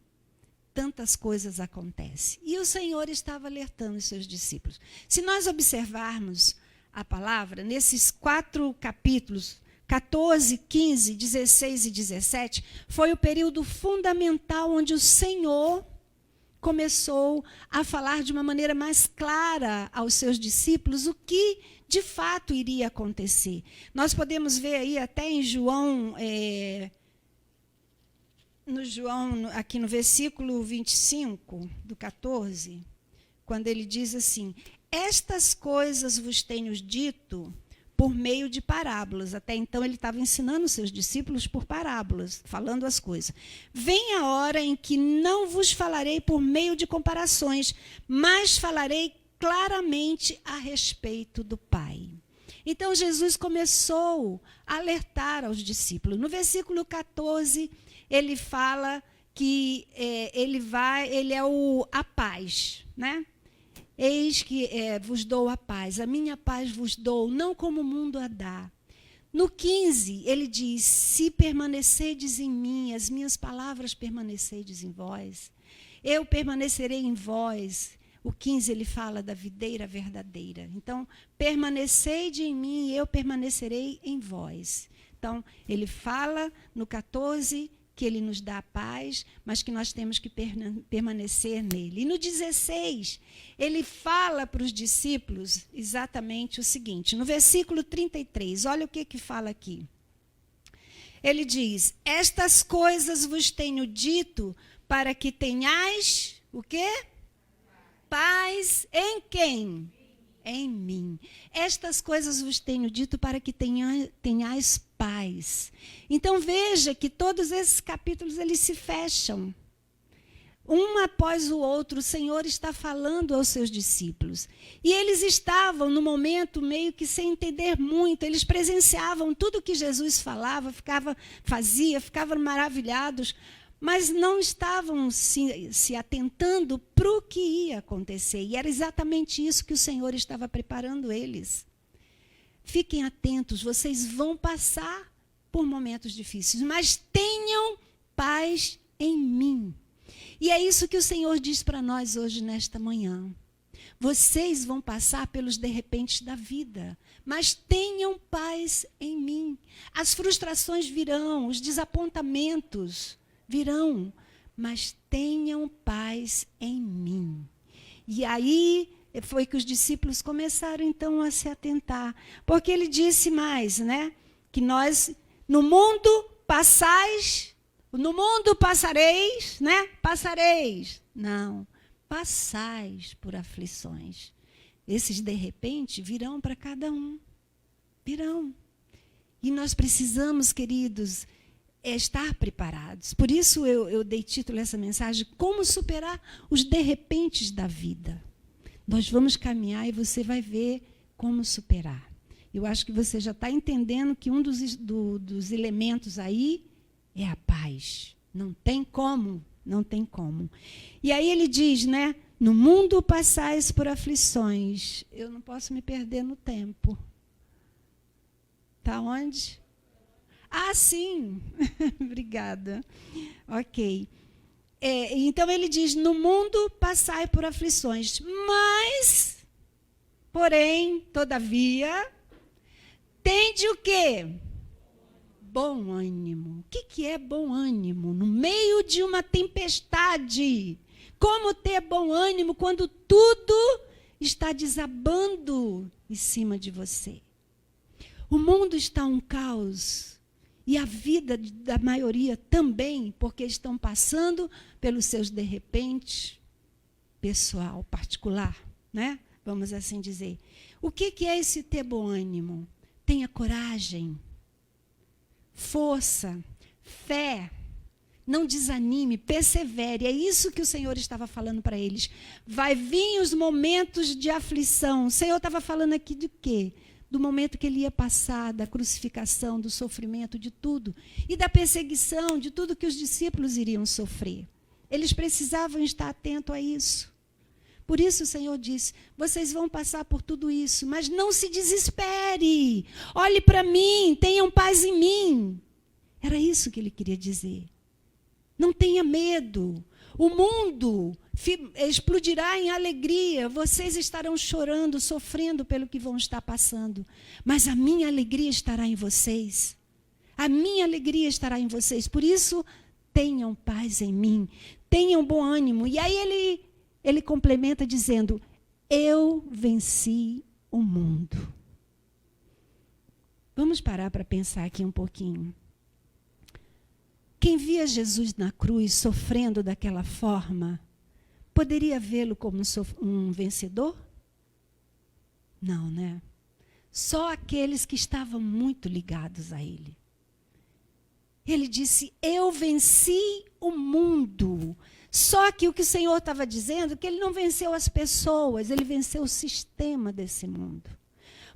[SPEAKER 5] tantas coisas acontecem. E o Senhor estava alertando os seus discípulos. Se nós observarmos a palavra, nesses 4 capítulos, 14, 15, 16 e 17, foi o período fundamental onde o Senhor começou a falar de uma maneira mais clara aos seus discípulos o que de fato iria acontecer. Nós podemos ver aí até em João, aqui no versículo 25 do 14, quando ele diz assim, estas coisas vos tenho dito por meio de parábolas. Até então ele estava ensinando os seus discípulos por parábolas, falando as coisas. Vem a hora em que não vos falarei por meio de comparações, mas falarei claramente a respeito do Pai. Então Jesus começou a alertar aos discípulos. No versículo 14, ele fala que ele é a paz, né? Eis que vos dou a minha paz vos dou, não como o mundo a dá. No 15, ele diz, se permanecerdes em mim, as minhas palavras permanecerdes em vós, eu permanecerei em vós. O 15, ele fala da videira verdadeira. Então, permanecei em mim, eu permanecerei em vós. Então, ele fala no 14, que ele nos dá a paz, mas que nós temos que permanecer nele. E no 16, ele fala para os discípulos exatamente o seguinte, no versículo 33, olha o que fala aqui. Ele diz, estas coisas vos tenho dito para que tenhais, o quê? Paz em quem? Em mim. Estas coisas vos tenho dito para que tenhais paz. Então veja que todos esses capítulos eles se fecham, Um após o outro, o Senhor está falando aos seus discípulos. E eles estavam, no momento, meio que sem entender muito. Eles presenciavam tudo que Jesus falava, ficavam maravilhados, mas não estavam se atentando para o que ia acontecer. E era exatamente isso que o Senhor estava preparando eles. Fiquem atentos, vocês vão passar por momentos difíceis, mas tenham paz em mim. E é isso que o Senhor diz para nós hoje, nesta manhã. Vocês vão passar pelos de repente da vida, mas tenham paz em mim. As frustrações virão, os desapontamentos virão, mas tenham paz em mim. E aí foi que os discípulos começaram então a se atentar, porque ele disse mais, né? Que nós, no mundo passareis, né? Passareis. Não, passais por aflições. Esses de repente virão para cada um. Virão. E nós precisamos, queridos, estar preparados. Por isso eu dei título a essa mensagem, como superar os de repentes da vida. Nós vamos caminhar e você vai ver como superar. Eu acho que você já está entendendo que um dos elementos aí é a paz. Não tem como, não tem como. E aí ele diz, né? No mundo passais por aflições. Eu não posso me perder no tempo. Está onde? Ah, sim. Obrigada. Ok. Então ele diz, no mundo passai por aflições, mas, porém, todavia, tende o quê? Bom ânimo. O que é bom ânimo? No meio de uma tempestade. Como ter bom ânimo quando tudo está desabando em cima de você? O mundo está um caos. E a vida da maioria também, porque estão passando pelos seus de repente pessoal, particular, né? Vamos assim dizer. O que é esse ter bom ânimo? Tenha coragem, força, fé, não desanime, persevere. É isso que o Senhor estava falando para eles. Vai vir os momentos de aflição. O Senhor estava falando aqui de quê? Do momento que ele ia passar, da crucificação, do sofrimento, de tudo. E da perseguição, de tudo que os discípulos iriam sofrer. Eles precisavam estar atentos a isso. Por isso o Senhor disse, vocês vão passar por tudo isso, mas não se desespere. Olhe para mim, tenham paz em mim. Era isso que ele queria dizer. Não tenha medo. O mundo explodirá em alegria. Vocês estarão chorando, sofrendo pelo que vão estar passando. Mas a minha alegria estará em vocês. A minha alegria estará em vocês. Por isso, tenham paz em mim. Tenham bom ânimo. E aí ele complementa dizendo, eu venci o mundo. Vamos parar para pensar aqui um pouquinho. Quem via Jesus na cruz sofrendo daquela forma, poderia vê-lo como um vencedor? Não, né? Só aqueles que estavam muito ligados a ele. Ele disse, eu venci o mundo. Só que o que o Senhor estava dizendo, que ele não venceu as pessoas, ele venceu o sistema desse mundo.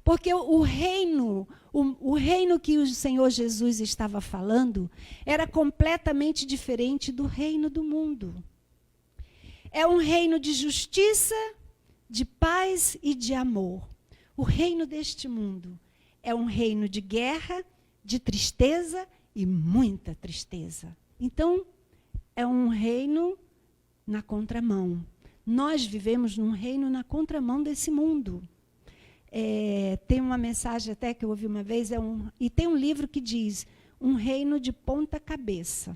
[SPEAKER 5] Porque o reino que o Senhor Jesus estava falando era completamente diferente do reino do mundo. É um reino de justiça, de paz e de amor. O reino deste mundo é um reino de guerra, de tristeza e muita tristeza. Então, é um reino na contramão. Nós vivemos num reino na contramão desse mundo. Tem uma mensagem até que eu ouvi uma vez, e tem um livro que diz, um reino de ponta cabeça.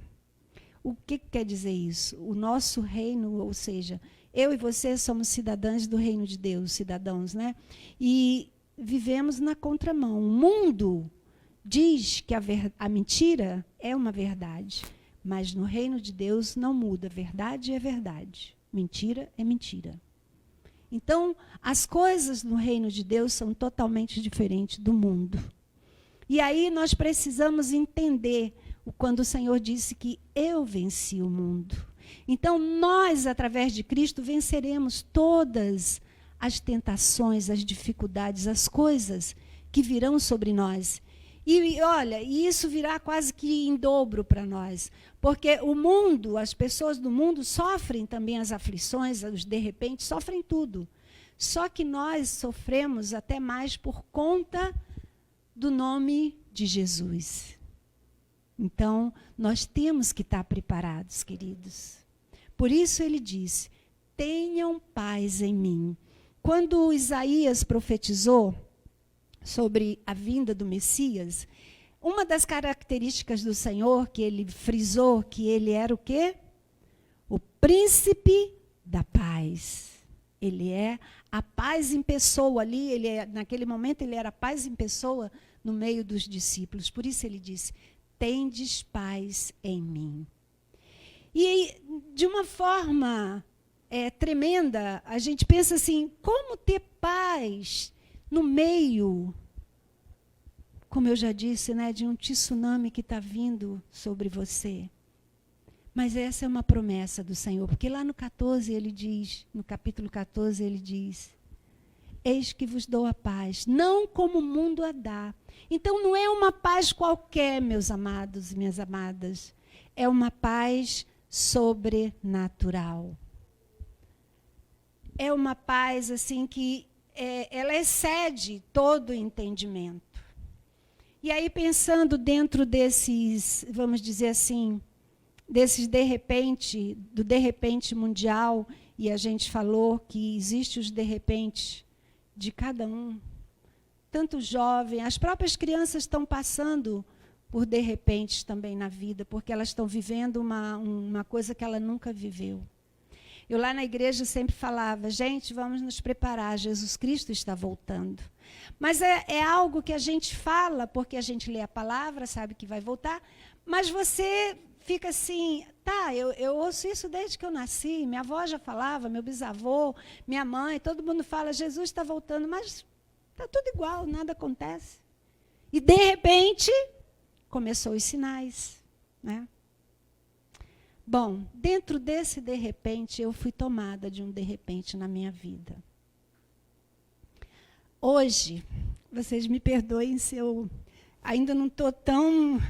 [SPEAKER 5] O que quer dizer isso? O nosso reino, ou seja, eu e você somos cidadãos do reino de Deus, cidadãos, né? E vivemos na contramão. O mundo diz que a mentira é uma verdade, mas no reino de Deus não muda. Verdade é verdade, mentira é mentira. Então, as coisas no reino de Deus são totalmente diferentes do mundo. E aí nós precisamos entender quando o Senhor disse que eu venci o mundo. Então, nós, através de Cristo, venceremos todas as tentações, as dificuldades, as coisas que virão sobre nós. E olha, isso virá quase que em dobro para nós, porque o mundo, as pessoas do mundo sofrem também as aflições, os de repente, sofrem tudo. Só que nós sofremos até mais por conta do nome de Jesus. Então, nós temos que estar preparados, queridos. Por isso ele diz, tenham paz em mim. Quando Isaías profetizou sobre a vinda do Messias, uma das características do Senhor que ele frisou, que ele era o quê? O príncipe da paz. Ele é a paz em pessoa ali, naquele momento ele era a paz em pessoa no meio dos discípulos. Por isso ele disse, tendes paz em mim. E de uma forma tremenda, a gente pensa assim, como ter paz no meio, como eu já disse, né, de um tsunami que está vindo sobre você. Mas essa é uma promessa do Senhor, porque lá no 14 ele diz, no capítulo 14 ele diz, eis que vos dou a paz, não como o mundo a dá. Então não é uma paz qualquer, meus amados e minhas amadas, é uma paz sobrenatural. É uma paz assim que ela excede todo o entendimento. E aí pensando dentro desses, vamos dizer assim, desses de repente, do de repente mundial, e a gente falou que existe os de repente de cada um, tanto jovem, as próprias crianças estão passando por de repente também na vida, porque elas estão vivendo uma coisa que ela nunca viveu. Eu lá na igreja sempre falava, gente, vamos nos preparar, Jesus Cristo está voltando. Mas é algo que a gente fala, porque a gente lê a palavra, sabe que vai voltar, mas você fica assim, tá, eu ouço isso desde que eu nasci, minha avó já falava, meu bisavô, minha mãe, todo mundo fala, Jesus está voltando, mas está tudo igual, nada acontece. E de repente, começou os sinais, né? Bom, dentro desse de repente, eu fui tomada de um de repente na minha vida. Hoje, vocês me perdoem se eu ainda não estou tão...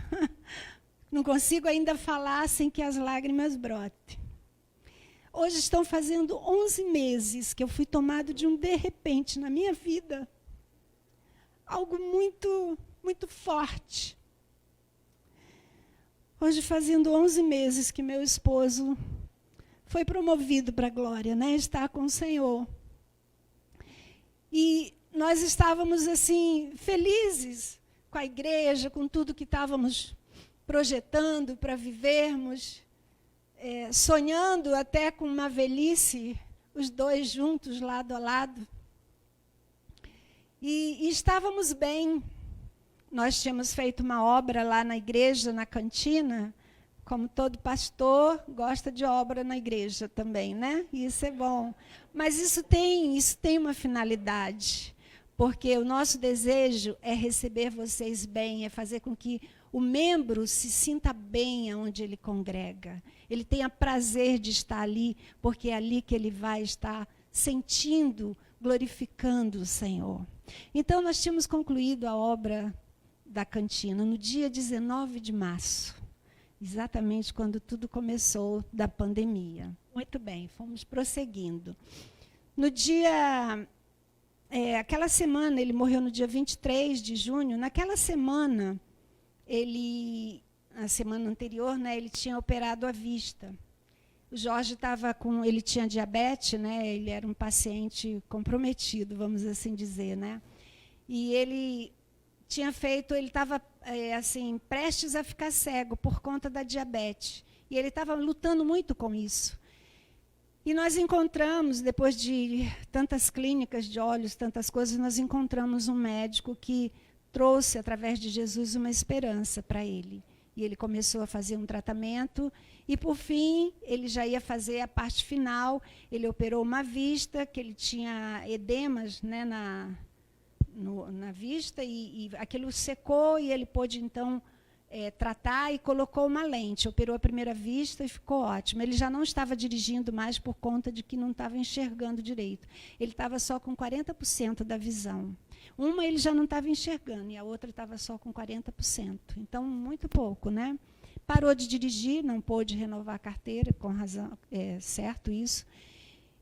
[SPEAKER 5] não consigo ainda falar sem que as lágrimas brotem. Hoje estão fazendo 11 meses que eu fui tomada de um de repente na minha vida. Algo muito, muito forte. Hoje fazendo 11 meses que meu esposo foi promovido para a glória, né? Está com o Senhor. E nós estávamos assim, felizes com a igreja, com tudo que estávamos projetando para vivermos, sonhando até com uma velhice, os dois juntos, lado a lado. E estávamos bem. Nós tínhamos feito uma obra lá na igreja, na cantina, como todo pastor gosta de obra na igreja também, né? Isso é bom. Mas isso tem uma finalidade, porque o nosso desejo é receber vocês bem, é fazer com que o membro se sinta bem onde ele congrega. Ele tenha prazer de estar ali, porque é ali que ele vai estar sentindo, glorificando o Senhor. Então, nós tínhamos concluído a obra da cantina no dia 19 de março, exatamente quando tudo começou da pandemia. Muito bem, fomos prosseguindo. No dia... aquela semana, ele morreu no dia 23 de junho, naquela semana... na semana anterior, né, ele tinha operado a vista. O Jorge ele tinha diabetes, né, ele era um paciente comprometido, vamos assim dizer, né? E ele estava assim, prestes a ficar cego por conta da diabetes. E ele estava lutando muito com isso. E nós encontramos, depois de tantas clínicas de olhos, tantas coisas, nós encontramos um médico que trouxe, através de Jesus, uma esperança para ele. E ele começou a fazer um tratamento, e, por fim, ele já ia fazer a parte final. Ele operou uma vista, que ele tinha edemas, né, na vista, e aquilo secou, e ele pôde, então, tratar e colocou uma lente. Operou a primeira vista e ficou ótimo. Ele já não estava dirigindo mais por conta de que não estava enxergando direito. Ele estava só com 40% da visão. Uma ele já não estava enxergando e a outra estava só com 40%. Então, muito pouco, né? Parou de dirigir, não pôde renovar a carteira, com razão, certo isso.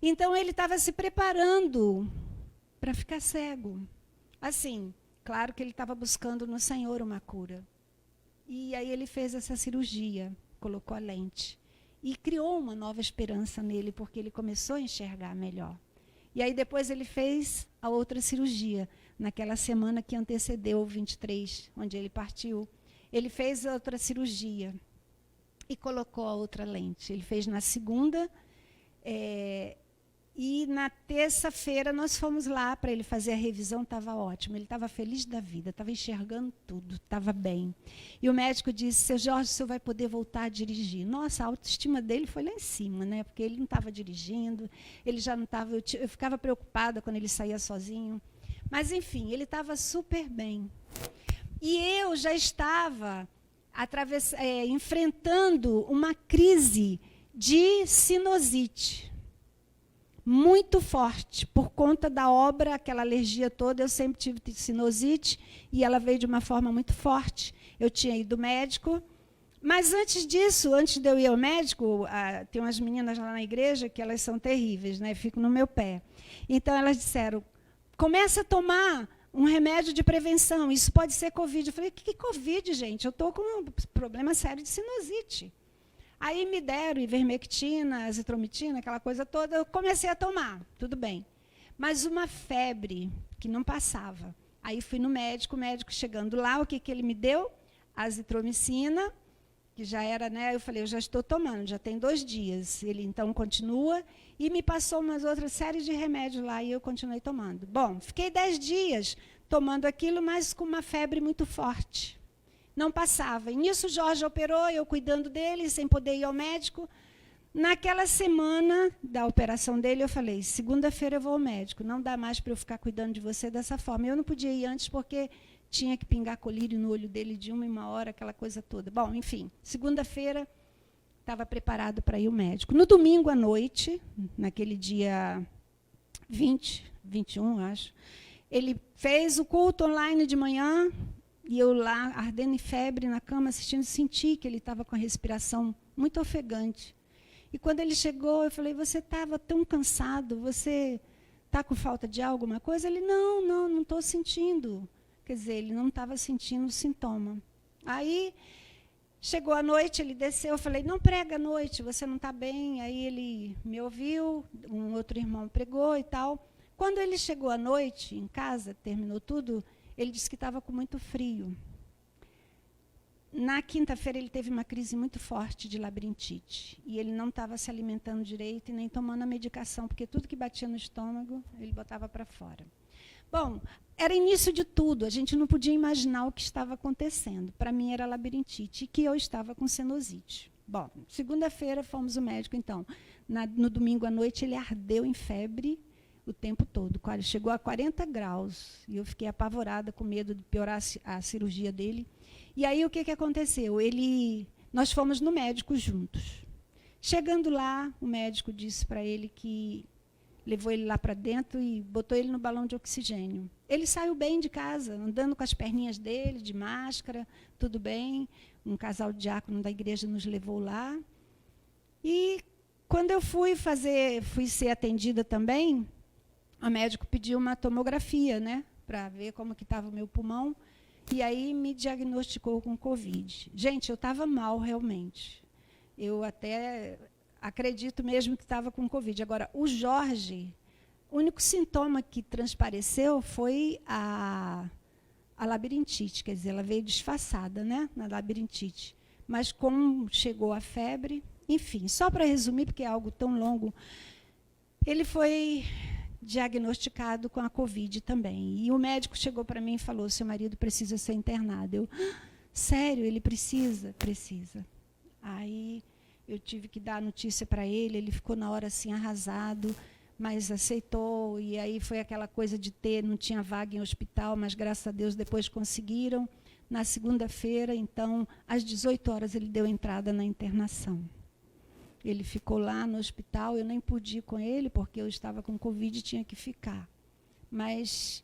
[SPEAKER 5] Então, ele estava se preparando para ficar cego. Assim, claro que ele estava buscando no Senhor uma cura. E aí ele fez essa cirurgia, colocou a lente. E criou uma nova esperança nele, porque ele começou a enxergar melhor. E aí depois ele fez a outra cirurgia, naquela semana que antecedeu o 23, onde ele partiu. Ele fez a outra cirurgia e colocou a outra lente. Ele fez na segunda, e na terça-feira nós fomos lá para ele fazer a revisão, estava ótimo. Ele estava feliz da vida, estava enxergando tudo, estava bem. E o médico disse, seu Jorge, o senhor vai poder voltar a dirigir. Nossa, a autoestima dele foi lá em cima, né? Porque ele não estava dirigindo, ele já não estava... Eu ficava preocupada quando ele saía sozinho. Mas, enfim, ele estava super bem. E eu já estava enfrentando uma crise de sinusite muito forte, por conta da obra, aquela alergia toda. Eu sempre tive sinusite e ela veio de uma forma muito forte. Eu tinha ido ao médico, mas antes disso, antes de eu ir ao médico, tem umas meninas lá na igreja que elas são terríveis, né? Ficam no meu pé. Então elas disseram, começa a tomar um remédio de prevenção, isso pode ser Covid. Eu falei, que Covid, gente? Eu estou com um problema sério de sinusite. Aí me deram ivermectina, azitromitina, aquela coisa toda, eu comecei a tomar, tudo bem. Mas uma febre que não passava. Aí fui no médico, o médico chegando lá, o que ele me deu? Azitromicina, que já era, né? Eu falei, eu já estou tomando, já tem 2 dias. Ele então continua e me passou umas outras séries de remédios lá e eu continuei tomando. Bom, fiquei 10 dias tomando aquilo, mas com uma febre muito forte. Não passava. E nisso o Jorge operou, eu cuidando dele, sem poder ir ao médico. Naquela semana da operação dele, eu falei, segunda-feira eu vou ao médico, não dá mais para eu ficar cuidando de você dessa forma. Eu não podia ir antes porque tinha que pingar colírio no olho dele de 1 em 1 hora, aquela coisa toda. Bom, enfim, segunda-feira estava preparado para ir ao médico. No domingo à noite, naquele dia 21, acho, ele fez o culto online de manhã, e eu lá, ardendo em febre, na cama, assistindo, senti que ele estava com a respiração muito ofegante. E quando ele chegou, eu falei, você estava tão cansado, você está com falta de alguma coisa? Ele, não estou sentindo. Quer dizer, ele não estava sentindo o sintoma. Aí, chegou a noite, ele desceu, eu falei, não prega à noite, você não está bem. Aí ele me ouviu, um outro irmão pregou e tal. Quando ele chegou à noite, em casa, terminou tudo, ele disse que estava com muito frio. Na quinta-feira, ele teve uma crise muito forte de labirintite. E ele não estava se alimentando direito e nem tomando a medicação, porque tudo que batia no estômago, ele botava para fora. Bom, era início de tudo. A gente não podia imaginar o que estava acontecendo. Para mim, era labirintite, e que eu estava com sinusite. Bom, segunda-feira, fomos ao médico, então. No domingo à noite, ele ardeu em febre o tempo todo. Chegou a 40 graus. E eu fiquei apavorada, com medo de piorar a cirurgia dele. E aí, o que aconteceu? Nós fomos no médico juntos. Chegando lá, o médico disse para ele que levou ele lá para dentro e botou ele no balão de oxigênio. Ele saiu bem de casa, andando com as perninhas dele, de máscara, tudo bem. Um casal de diácono da igreja nos levou lá. E quando eu fui ser atendida também, o médico pediu uma tomografia, né, para ver como que estava o meu pulmão. E aí me diagnosticou com Covid. Gente, eu estava mal realmente. Eu até acredito mesmo que estava com Covid. Agora, o Jorge, o único sintoma que transpareceu foi a labirintite. Quer dizer, ela veio disfarçada, né, na labirintite. Mas como chegou a febre, enfim, só para resumir, porque é algo tão longo, ele foi diagnosticado com a Covid também. E o médico chegou para mim e falou, seu marido precisa ser internado. Eu, sério, ele precisa? Precisa. Aí eu tive que dar a notícia para ele, ele ficou na hora assim arrasado, mas aceitou. E aí foi aquela coisa de não tinha vaga em hospital, mas graças a Deus depois conseguiram. Na segunda-feira, então, às 18 horas, ele deu entrada na internação. Ele ficou lá no hospital, eu nem pude ir com ele, porque eu estava com Covid e tinha que ficar. Mas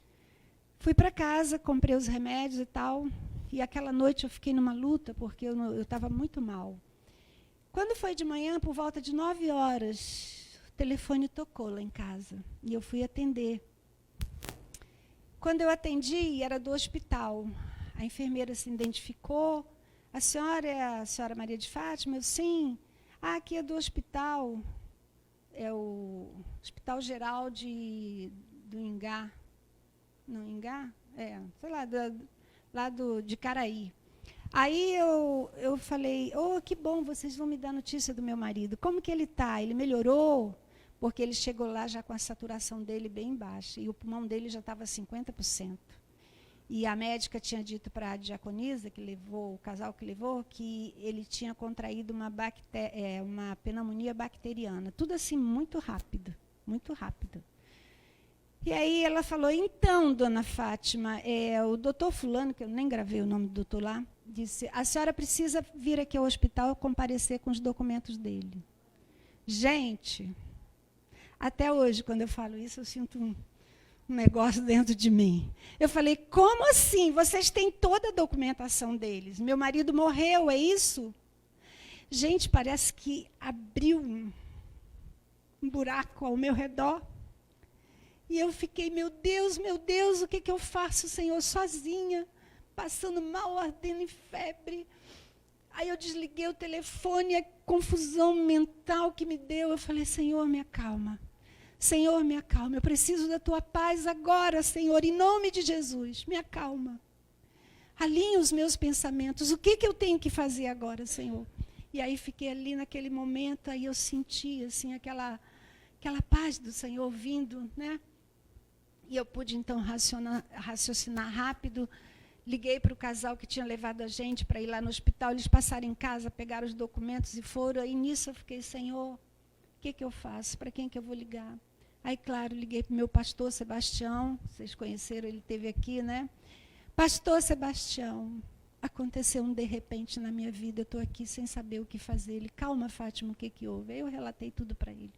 [SPEAKER 5] fui para casa, comprei os remédios e tal, e aquela noite eu fiquei numa luta, porque eu estava muito mal. Quando foi de manhã, por volta de 9 horas, o telefone tocou lá em casa, e eu fui atender. Quando eu atendi, era do hospital. A enfermeira se identificou. A senhora é a senhora Maria de Fátima? Eu, sim. Ah, aqui é do hospital. É o Hospital Geral do Ingá. Não, Ingá? É, sei lá, de Caraí. Aí eu falei, oh, que bom, vocês vão me dar notícia do meu marido. Como que ele está? Ele melhorou? Porque ele chegou lá já com a saturação dele bem baixa. E o pulmão dele já estava 50%. E a médica tinha dito para a diaconisa, o casal que levou, que ele tinha contraído uma pneumonia bacteriana. Tudo assim, muito rápido, muito rápido. E aí ela falou, então, dona Fátima, o doutor fulano, que eu nem gravei o nome do doutor lá, disse, a senhora precisa vir aqui ao hospital comparecer com os documentos dele. Gente, até hoje, quando eu falo isso, eu sinto um negócio dentro de mim. Eu falei, como assim? Vocês têm toda a documentação deles. Meu marido morreu, é isso? Gente, parece que abriu um buraco ao meu redor. E eu fiquei, meu Deus, o que eu faço, Senhor, sozinha, passando mal, ardendo em febre. Aí eu desliguei o telefone, a confusão mental que me deu. Eu falei, Senhor, me acalma. Senhor, me acalma, eu preciso da tua paz agora, Senhor, em nome de Jesus, me acalma. Alinha os meus pensamentos, o que eu tenho que fazer agora, Senhor? E aí fiquei ali naquele momento, aí eu senti assim, aquela paz do Senhor vindo, né? E eu pude então raciocinar rápido, liguei para o casal que tinha levado a gente para ir lá no hospital, eles passaram em casa, pegaram os documentos e foram, aí nisso eu fiquei, Senhor, o que eu faço? Para quem que eu vou ligar? Aí, claro, liguei para o meu pastor Sebastião, vocês conheceram, ele esteve aqui, né? Pastor Sebastião, aconteceu um de repente na minha vida, eu estou aqui sem saber o que fazer. Ele, calma, Fátima, o que houve? Aí eu relatei tudo para ele.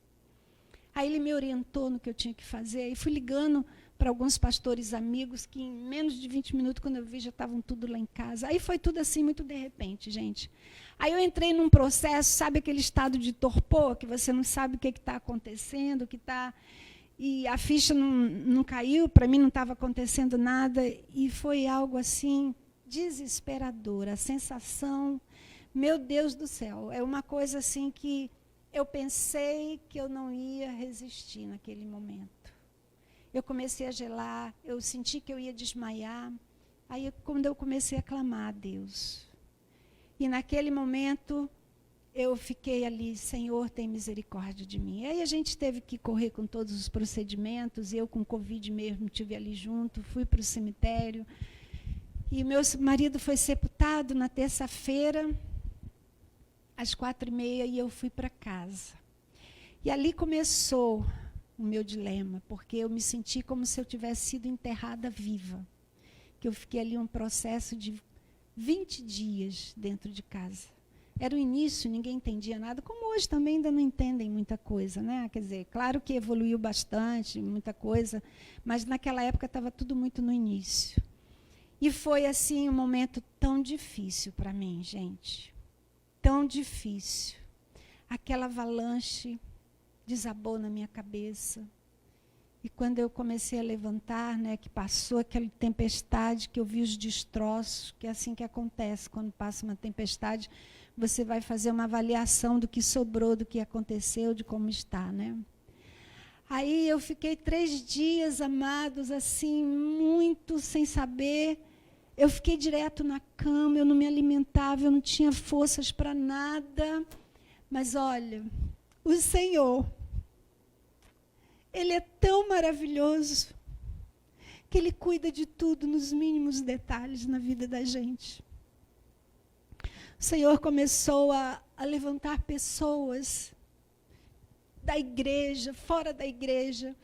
[SPEAKER 5] Aí ele me orientou no que eu tinha que fazer, e fui ligando para alguns pastores amigos, que em menos de 20 minutos, quando eu vi, já estavam tudo lá em casa. Aí foi tudo assim, muito de repente, gente. Aí eu entrei num processo, sabe aquele estado de torpor, que você não sabe o que está acontecendo, e a ficha não caiu, para mim não estava acontecendo nada, e foi algo assim, desesperador, a sensação, meu Deus do céu, é uma coisa assim que eu pensei que eu não ia resistir naquele momento. Eu comecei a gelar, eu senti que eu ia desmaiar, aí quando eu comecei a clamar a Deus, e naquele momento, eu fiquei ali, Senhor, tem misericórdia de mim. Aí a gente teve que correr com todos os procedimentos, eu com Covid mesmo, estive ali junto, fui para o cemitério. E meu marido foi sepultado na terça-feira, às 4h30, e eu fui para casa. E ali começou o meu dilema, porque eu me senti como se eu tivesse sido enterrada viva. Que eu fiquei ali um processo de 20 dias dentro de casa. Era o início, ninguém entendia nada, como hoje também ainda não entendem muita coisa, né? Quer dizer, claro que evoluiu bastante, muita coisa, mas naquela época estava tudo muito no início. E foi assim um momento tão difícil para mim, gente. Tão difícil. Aquela avalanche desabou na minha cabeça. E quando eu comecei a levantar, né, que passou aquela tempestade, que eu vi os destroços, que é assim que acontece, quando passa uma tempestade, você vai fazer uma avaliação do que sobrou, do que aconteceu, de como está, né? Aí eu fiquei 3 dias, amados, assim, muito sem saber. Eu fiquei direto na cama, eu não me alimentava, eu não tinha forças para nada. Mas olha, o Senhor, Ele é tão maravilhoso que Ele cuida de tudo nos mínimos detalhes na vida da gente. O Senhor começou a levantar pessoas da igreja, fora da igreja,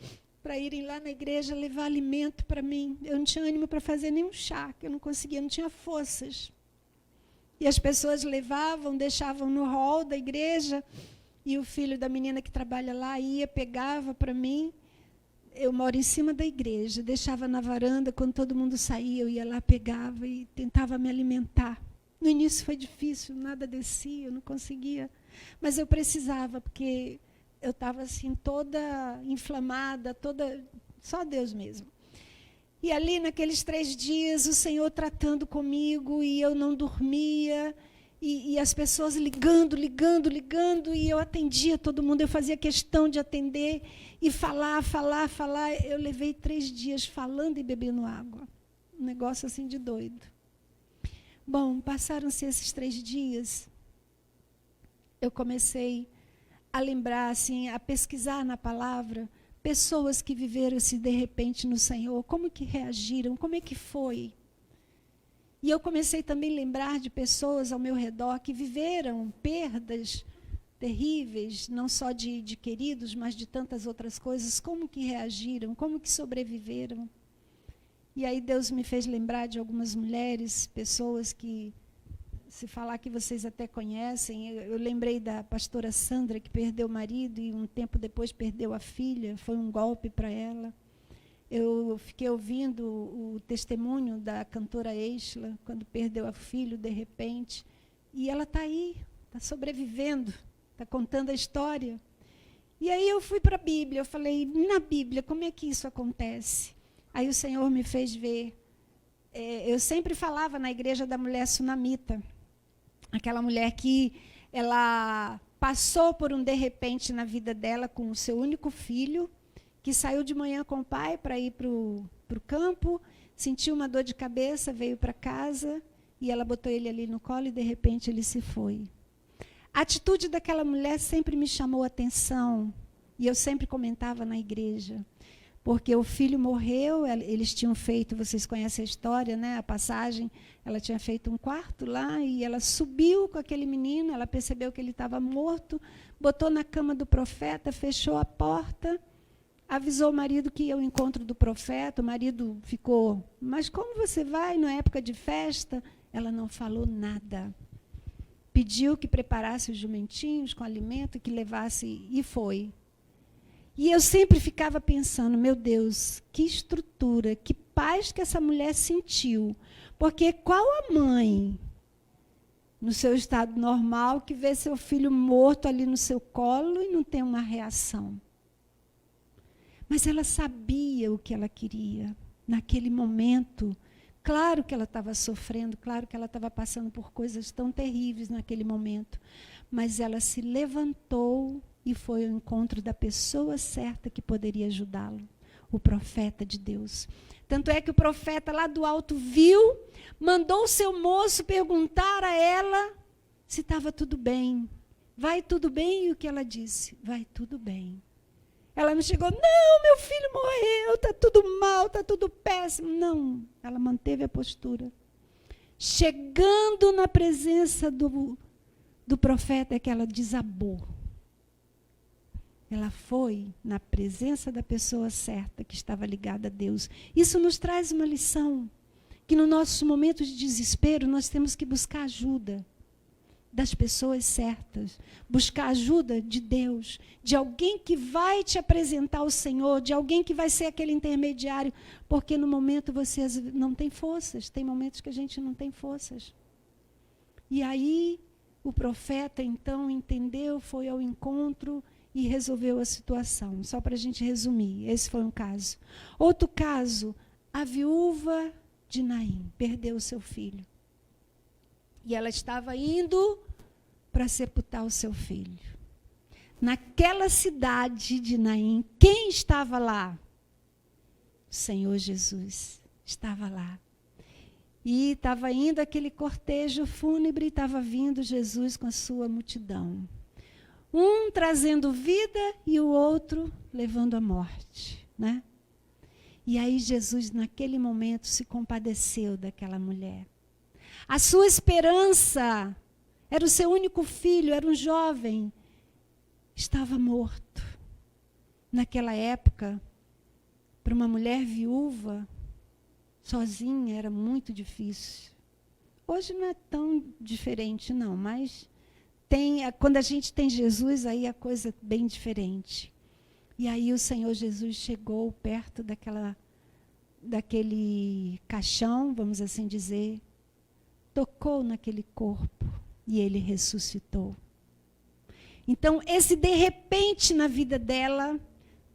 [SPEAKER 5] para irem lá na igreja levar alimento para mim. Eu não tinha ânimo para fazer nenhum chá, que eu não conseguia, não tinha forças. E as pessoas levavam, deixavam no hall da igreja, e o filho da menina que trabalha lá ia, pegava para mim. Eu moro em cima da igreja, deixava na varanda, quando todo mundo saía, eu ia lá, pegava e tentava me alimentar. No início foi difícil, nada descia, eu não conseguia. Mas eu precisava, porque eu estava assim, toda inflamada, só Deus mesmo. E ali, naqueles 3 dias, o Senhor tratando comigo, e eu não dormia, e as pessoas ligando, e eu atendia todo mundo, eu fazia questão de atender, e falar. Eu levei 3 dias falando e bebendo água. Um negócio assim de doido. Bom, passaram-se esses 3 dias, eu comecei a lembrar, assim, a pesquisar na palavra, pessoas que viveram-se de repente no Senhor, como que reagiram, como é que foi. E eu comecei também a lembrar de pessoas ao meu redor que viveram perdas terríveis, não só de queridos, mas de tantas outras coisas, como que reagiram, como que sobreviveram. E aí Deus me fez lembrar de algumas mulheres, pessoas que, se falar que vocês até conhecem, eu lembrei da pastora Sandra, que perdeu o marido e um tempo depois perdeu a filha, foi um golpe para ela. Eu fiquei ouvindo o testemunho da cantora Eisla, quando perdeu o filho de repente, e ela está aí, está sobrevivendo, está contando a história. E aí eu fui para a Bíblia, eu falei, na Bíblia, como é que isso acontece? Aí o Senhor me fez ver. Eu sempre falava na igreja da mulher sunamita, aquela mulher que ela passou por um de repente na vida dela com o seu único filho, que saiu de manhã com o pai para ir para o campo, sentiu uma dor de cabeça, veio para casa, e ela botou ele ali no colo e de repente ele se foi. A atitude daquela mulher sempre me chamou a atenção, e eu sempre comentava na igreja. Porque o filho morreu, eles tinham feito, vocês conhecem a história, né, a passagem, ela tinha feito um quarto lá, e ela subiu com aquele menino, ela percebeu que ele estava morto, botou na cama do profeta, fechou a porta, avisou o marido que ia ao encontro do profeta, o marido ficou, mas como você vai na época de festa? Ela não falou nada. Pediu que preparasse os jumentinhos com alimento, que levasse, e foi. E eu sempre ficava pensando, meu Deus, que estrutura, que paz que essa mulher sentiu. Porque qual a mãe, no seu estado normal, que vê seu filho morto ali no seu colo e não tem uma reação? Mas ela sabia o que ela queria naquele momento. Claro que ela estava sofrendo, claro que ela estava passando por coisas tão terríveis naquele momento. Mas ela se levantou e foi ao encontro da pessoa certa que poderia ajudá-lo, o profeta de Deus. Tanto é que o profeta lá do alto viu, mandou o seu moço perguntar a ela se estava tudo bem. Vai tudo bem? E o que ela disse? Vai tudo bem. Ela não chegou, não, meu filho morreu, está tudo mal, está tudo péssimo. Não, ela manteve a postura. Chegando na presença do profeta é que ela desabou. Ela foi na presença da pessoa certa que estava ligada a Deus. Isso nos traz uma lição, que no nosso momento de desespero nós temos que buscar ajuda das pessoas certas, buscar ajuda de Deus, de alguém que vai te apresentar ao Senhor, de alguém que vai ser aquele intermediário, porque no momento você não tem forças, tem momentos que a gente não tem forças. E aí o profeta então entendeu, foi ao encontro e resolveu a situação. Só para a gente resumir, esse foi um caso. Outro caso, a viúva de Naim perdeu o seu filho. E ela estava indo para sepultar o seu filho. Naquela cidade de Naim, quem estava lá? O Senhor Jesus estava lá. E estava indo aquele cortejo fúnebre, estava vindo Jesus com a sua multidão. Um trazendo vida e o outro levando a morte, né? E aí Jesus, naquele momento, se compadeceu daquela mulher. A sua esperança era o seu único filho, era um jovem, estava morto. Naquela época, para uma mulher viúva, sozinha, era muito difícil. Hoje não é tão diferente, não, mas quando a gente tem Jesus, aí a coisa é bem diferente. E aí o Senhor Jesus chegou perto daquele caixão, vamos assim dizer, tocou naquele corpo e ele ressuscitou. Então, esse de repente na vida dela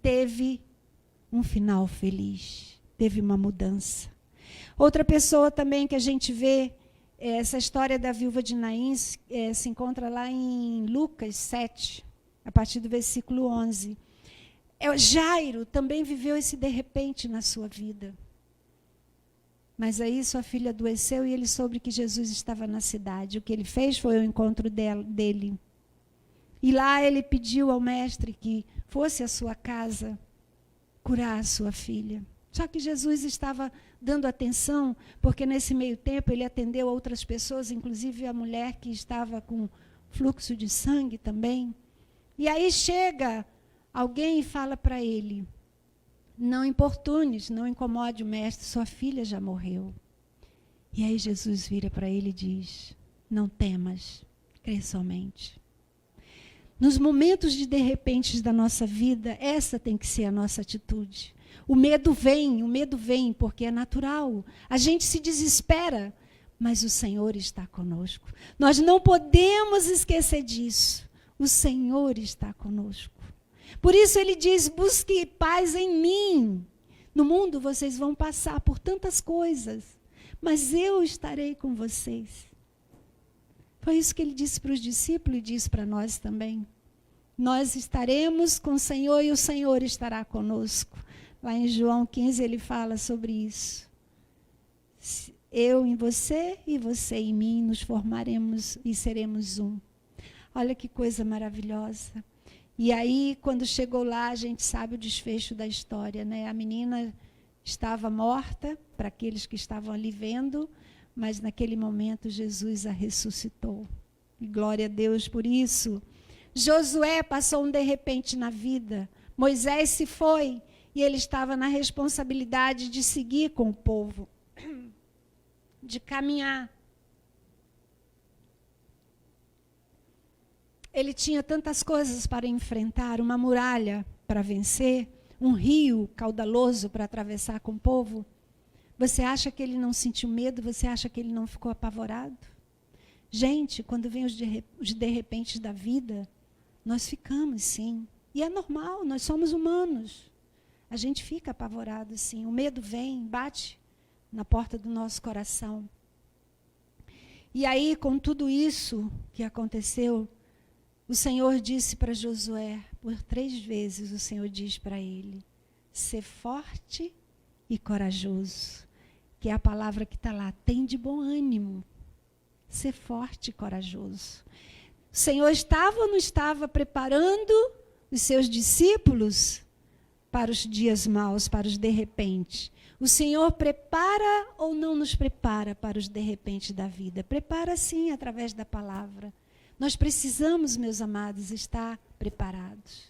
[SPEAKER 5] teve um final feliz, teve uma mudança. Outra pessoa também que a gente vê, essa história da viúva de Naim se encontra lá em Lucas 7, a partir do versículo 11. Jairo também viveu esse de repente na sua vida. Mas aí sua filha adoeceu e ele soube que Jesus estava na cidade. O que ele fez foi o encontro dele. E lá ele pediu ao mestre que fosse à sua casa curar a sua filha. Só que Jesus estava dando atenção, porque nesse meio tempo ele atendeu a outras pessoas, inclusive a mulher que estava com fluxo de sangue também. E aí chega alguém e fala para ele: não importunes, não incomode o mestre, sua filha já morreu. E aí Jesus vira para ele e diz: não temas, crê somente. Nos momentos de repente da nossa vida, essa tem que ser a nossa atitude. O medo vem porque é natural. A gente se desespera, mas o Senhor está conosco. Nós não podemos esquecer disso. O Senhor está conosco. Por isso ele diz: busque paz em mim. No mundo vocês vão passar por tantas coisas, mas eu estarei com vocês. Foi isso que ele disse para os discípulos e disse para nós também. Nós estaremos com o Senhor e o Senhor estará conosco. Lá em João 15 ele fala sobre isso. Eu em você e você em mim nos formaremos e seremos um. Olha que coisa maravilhosa. E aí, quando chegou lá, a gente sabe o desfecho da história, né? A menina estava morta, para aqueles que estavam ali vendo, mas naquele momento Jesus a ressuscitou. E glória a Deus por isso. Josué passou um de repente na vida. Moisés se foi e ele estava na responsabilidade de seguir com o povo, de caminhar. Ele tinha tantas coisas para enfrentar, uma muralha para vencer, um rio caudaloso para atravessar com o povo. Você acha que ele não sentiu medo? Você acha que ele não ficou apavorado? Gente, quando vem os de repente da vida, nós ficamos, sim. E é normal, nós somos humanos. A gente fica apavorado, sim. O medo vem, bate na porta do nosso coração. E aí, com tudo isso que aconteceu, o Senhor disse para Josué, por 3 vezes o Senhor diz para ele: ser forte e corajoso. Que é a palavra que está lá, tem de bom ânimo. Ser forte e corajoso. O Senhor estava ou não estava preparando os seus discípulos para os dias maus, para os de repente? O Senhor prepara ou não nos prepara para os de repente da vida? Prepara sim, através da palavra. Nós precisamos, meus amados, estar preparados.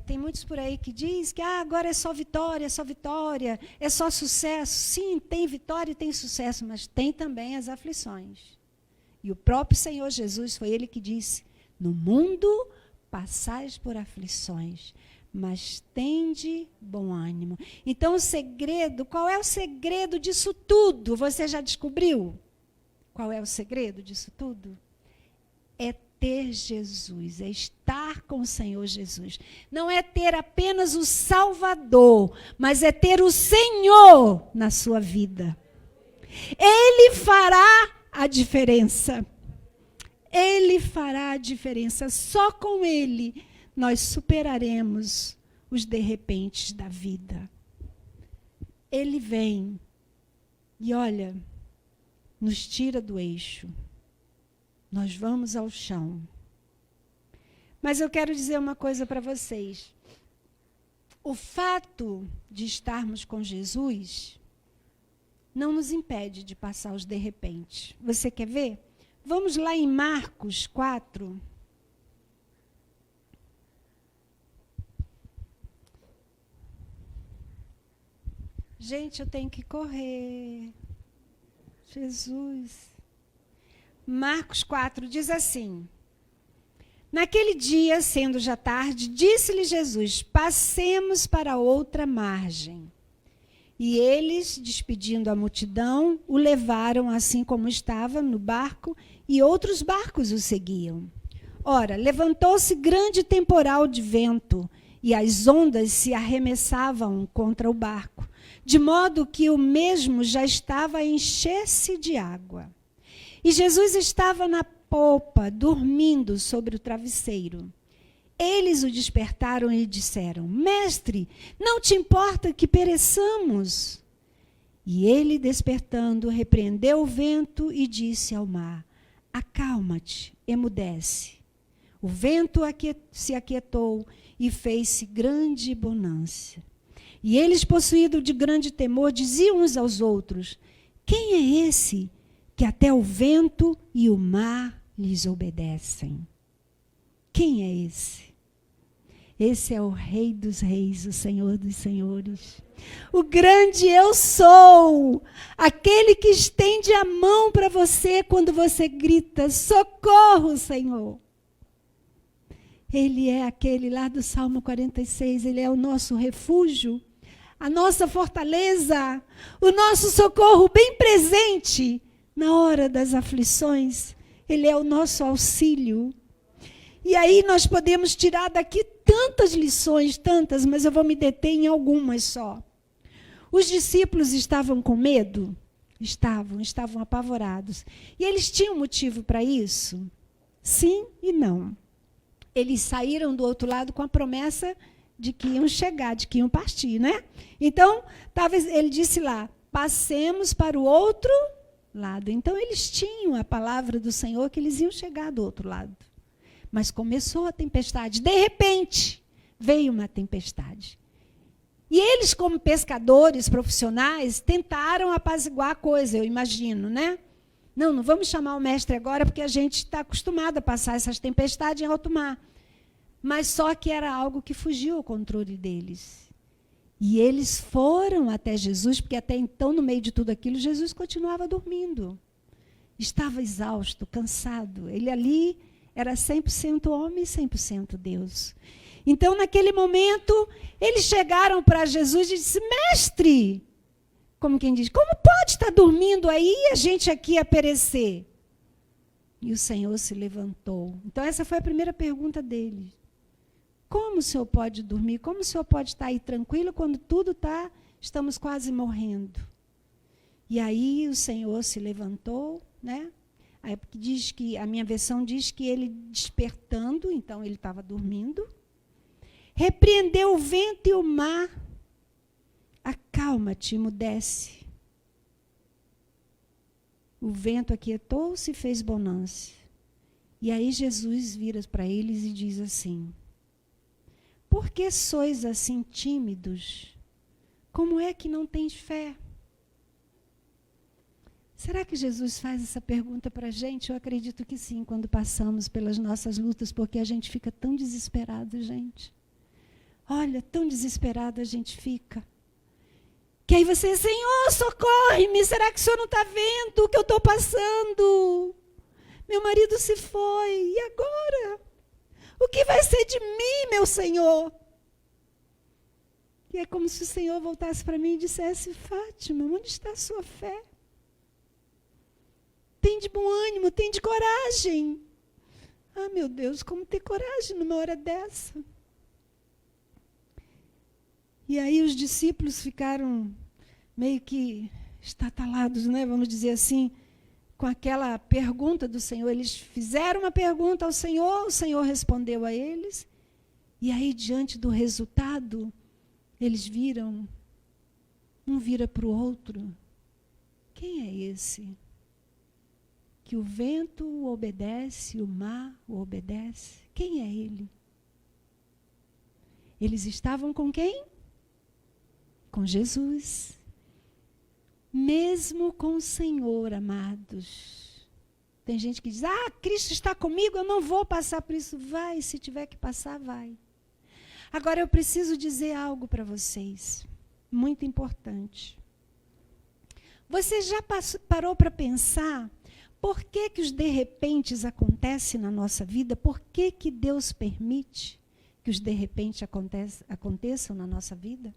[SPEAKER 5] Tem muitos por aí que dizem que agora é só vitória, é só sucesso. Sim, tem vitória e tem sucesso, mas tem também as aflições. E o próprio Senhor Jesus, foi ele que disse: no mundo passais por aflições, mas tende bom ânimo. Então o segredo, qual é o segredo disso tudo? Você já descobriu? Qual é o segredo disso tudo? É ter Jesus, é estar com o Senhor Jesus. Não é ter apenas o Salvador, mas é ter o Senhor na sua vida. Ele fará a diferença. Ele fará a diferença. Só com Ele nós superaremos os de repentes da vida. Ele vem e olha, nos tira do eixo. Nós vamos ao chão. Mas eu quero dizer uma coisa para vocês. O fato de estarmos com Jesus não nos impede de passar os de repente. Você quer ver? Vamos lá em Marcos 4. Gente, eu tenho que correr. Jesus. Marcos 4 diz assim: naquele dia, sendo já tarde, disse-lhe Jesus: passemos para outra margem. E eles, despedindo a multidão, o levaram assim como estava no barco, e outros barcos o seguiam. Ora, levantou-se grande temporal de vento, e as ondas se arremessavam contra o barco, de modo que o mesmo já estava a encher-se de água. E Jesus estava na popa, dormindo sobre o travesseiro. Eles o despertaram e disseram: Mestre, não te importa que pereçamos? E ele, despertando, repreendeu o vento e disse ao mar: acalma-te, emudece. O vento se aquietou e fez-se grande bonança. E eles, possuídos de grande temor, diziam uns aos outros: quem é esse que até o vento e o mar lhes obedecem? Quem é esse? Esse é o Rei dos Reis, o Senhor dos Senhores. O grande eu sou, aquele que estende a mão para você quando você grita: socorro, Senhor. Ele é aquele lá do Salmo 46, ele é o nosso refúgio, a nossa fortaleza, o nosso socorro bem presente na hora das aflições. Ele é o nosso auxílio. E aí nós podemos tirar daqui tantas lições, tantas, mas eu vou me deter em algumas só. Os discípulos estavam com medo? Estavam apavorados. E eles tinham motivo para isso? Sim e não. Eles saíram do outro lado com a promessa de que iam chegar, de que iam partir, né? Então, ele disse lá: passemos para o outro lado. Então, eles tinham a palavra do Senhor que eles iam chegar do outro lado. Mas começou a tempestade. De repente, veio uma tempestade. E eles, como pescadores profissionais, tentaram apaziguar a coisa, eu imagino, né? Não vamos chamar o mestre agora, porque a gente está acostumado a passar essas tempestades em alto mar. Mas só que era algo que fugiu ao controle deles. E eles foram até Jesus, porque até então, no meio de tudo aquilo, Jesus continuava dormindo. Estava exausto, cansado. Ele ali era 100% homem e 100% Deus. Então, naquele momento, eles chegaram para Jesus e disseram: mestre, como quem diz, como pode estar dormindo aí e a gente aqui a perecer? E o Senhor se levantou. Então, essa foi a primeira pergunta dele. Como o Senhor pode dormir? Como o Senhor pode estar aí tranquilo quando tudo está, estamos quase morrendo? E aí o Senhor se levantou, né? Aí diz que, a minha versão diz que ele despertando, então ele estava dormindo, repreendeu o vento e o mar. Acalma-te, emudece. O vento aquietou-se e fez bonança. E aí Jesus vira para eles e diz assim: por que sois assim tímidos? Como é que não tens fé? Será que Jesus faz essa pergunta para a gente? Eu acredito que sim, quando passamos pelas nossas lutas, porque a gente fica tão desesperado, gente. Olha, tão desesperado a gente fica. Que aí você: Senhor, socorre-me, será que o Senhor não está vendo o que eu estou passando? Meu marido se foi, e agora? O que vai ser de mim, meu Senhor? E é como se o Senhor voltasse para mim e dissesse: Fátima, onde está a sua fé? Tem de bom ânimo, tem de coragem. Ah, meu Deus, como ter coragem numa hora dessa? E aí os discípulos ficaram meio que estatalados, né? Vamos dizer assim, com aquela pergunta do Senhor. Eles fizeram uma pergunta ao Senhor, o Senhor respondeu a eles. E aí, diante do resultado, eles viram, um vira para o outro: quem é esse? Que o vento o obedece, o mar o obedece. Quem é ele? Eles estavam com quem? Com Jesus. Mesmo com o Senhor, amados. Tem gente que diz: Cristo está comigo, eu não vou passar por isso. Vai, se tiver que passar, vai. Agora eu preciso dizer algo para vocês. muito importante. Você já parou para pensar por que os de repentes acontecem na nossa vida? Por que Deus permite que os de repente aconteçam na nossa vida?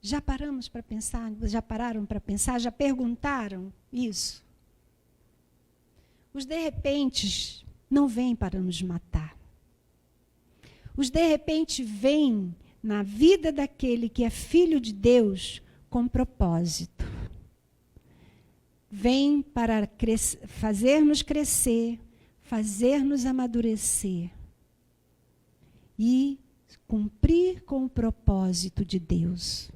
[SPEAKER 5] Já paramos para pensar? Já pararam para pensar? Já perguntaram isso? Os de repentes não vêm para nos matar. Os de repente vêm na vida daquele que é filho de Deus com propósito. Vem para fazer-nos crescer, fazer-nos amadurecer e cumprir com o propósito de Deus.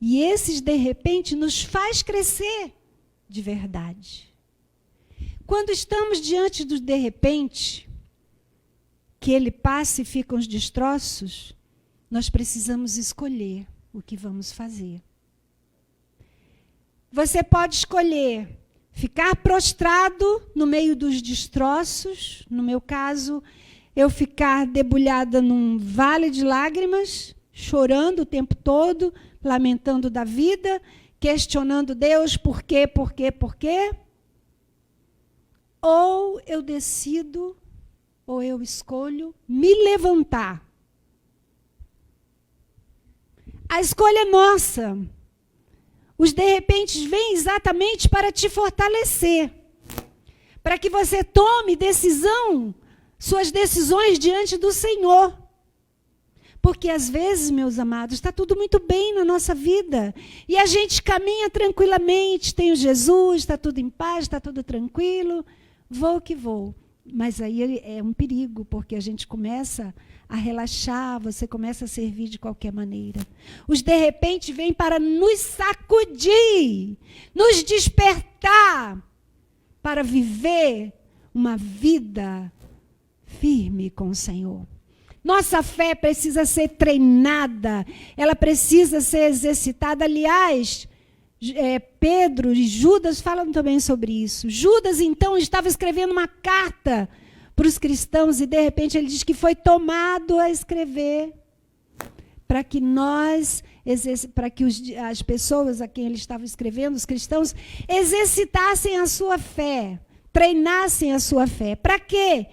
[SPEAKER 5] E esses, de repente, nos faz crescer de verdade. Quando estamos diante do de repente, que ele passa e ficam os destroços, nós precisamos escolher o que vamos fazer. Você pode escolher ficar prostrado no meio dos destroços, no meu caso, eu ficar debulhada num vale de lágrimas, chorando o tempo todo, lamentando da vida, questionando Deus, por quê? Ou eu decido, ou eu escolho me levantar. A escolha é nossa. Os de repente vêm exatamente para te fortalecer, para que você tome suas decisões diante do Senhor. Porque às vezes, meus amados, está tudo muito bem na nossa vida. E a gente caminha tranquilamente, tem o Jesus, está tudo em paz, está tudo tranquilo, vou que vou. Mas aí é um perigo, porque a gente começa a relaxar, você começa a servir de qualquer maneira. Os de repente vêm para nos sacudir, nos despertar, para viver uma vida firme com o Senhor. Nossa fé precisa ser treinada, ela precisa ser exercitada. Aliás, Pedro e Judas falam também sobre isso. Judas, então, estava escrevendo uma carta para os cristãos e, de repente, ele diz que foi tomado a escrever para que as pessoas a quem ele estava escrevendo, os cristãos, exercitassem a sua fé, treinassem a sua fé. Para quê?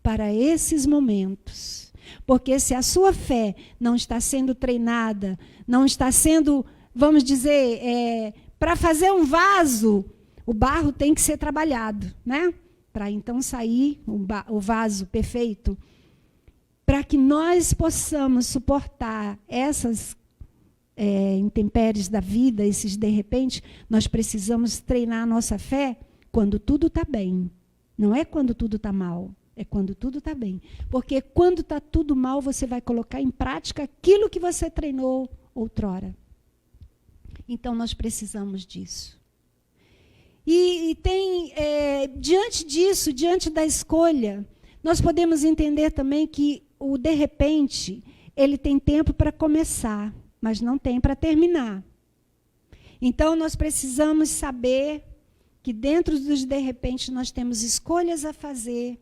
[SPEAKER 5] Para esses momentos. Porque se a sua fé não está sendo treinada, não está sendo, vamos dizer, para fazer um vaso, o barro tem que ser trabalhado, né? Para então sair o vaso perfeito. Para que nós possamos suportar essas intempéries da vida, esses de repente, nós precisamos treinar a nossa fé quando tudo está bem. Não é quando tudo está mal. É quando tudo está bem. Porque quando está tudo mal, você vai colocar em prática aquilo que você treinou outrora. Então, nós precisamos disso. E diante disso, diante da escolha, nós podemos entender também que o de repente, ele tem tempo para começar, mas não tem para terminar. Então, nós precisamos saber que dentro dos de repente, nós temos escolhas a fazer.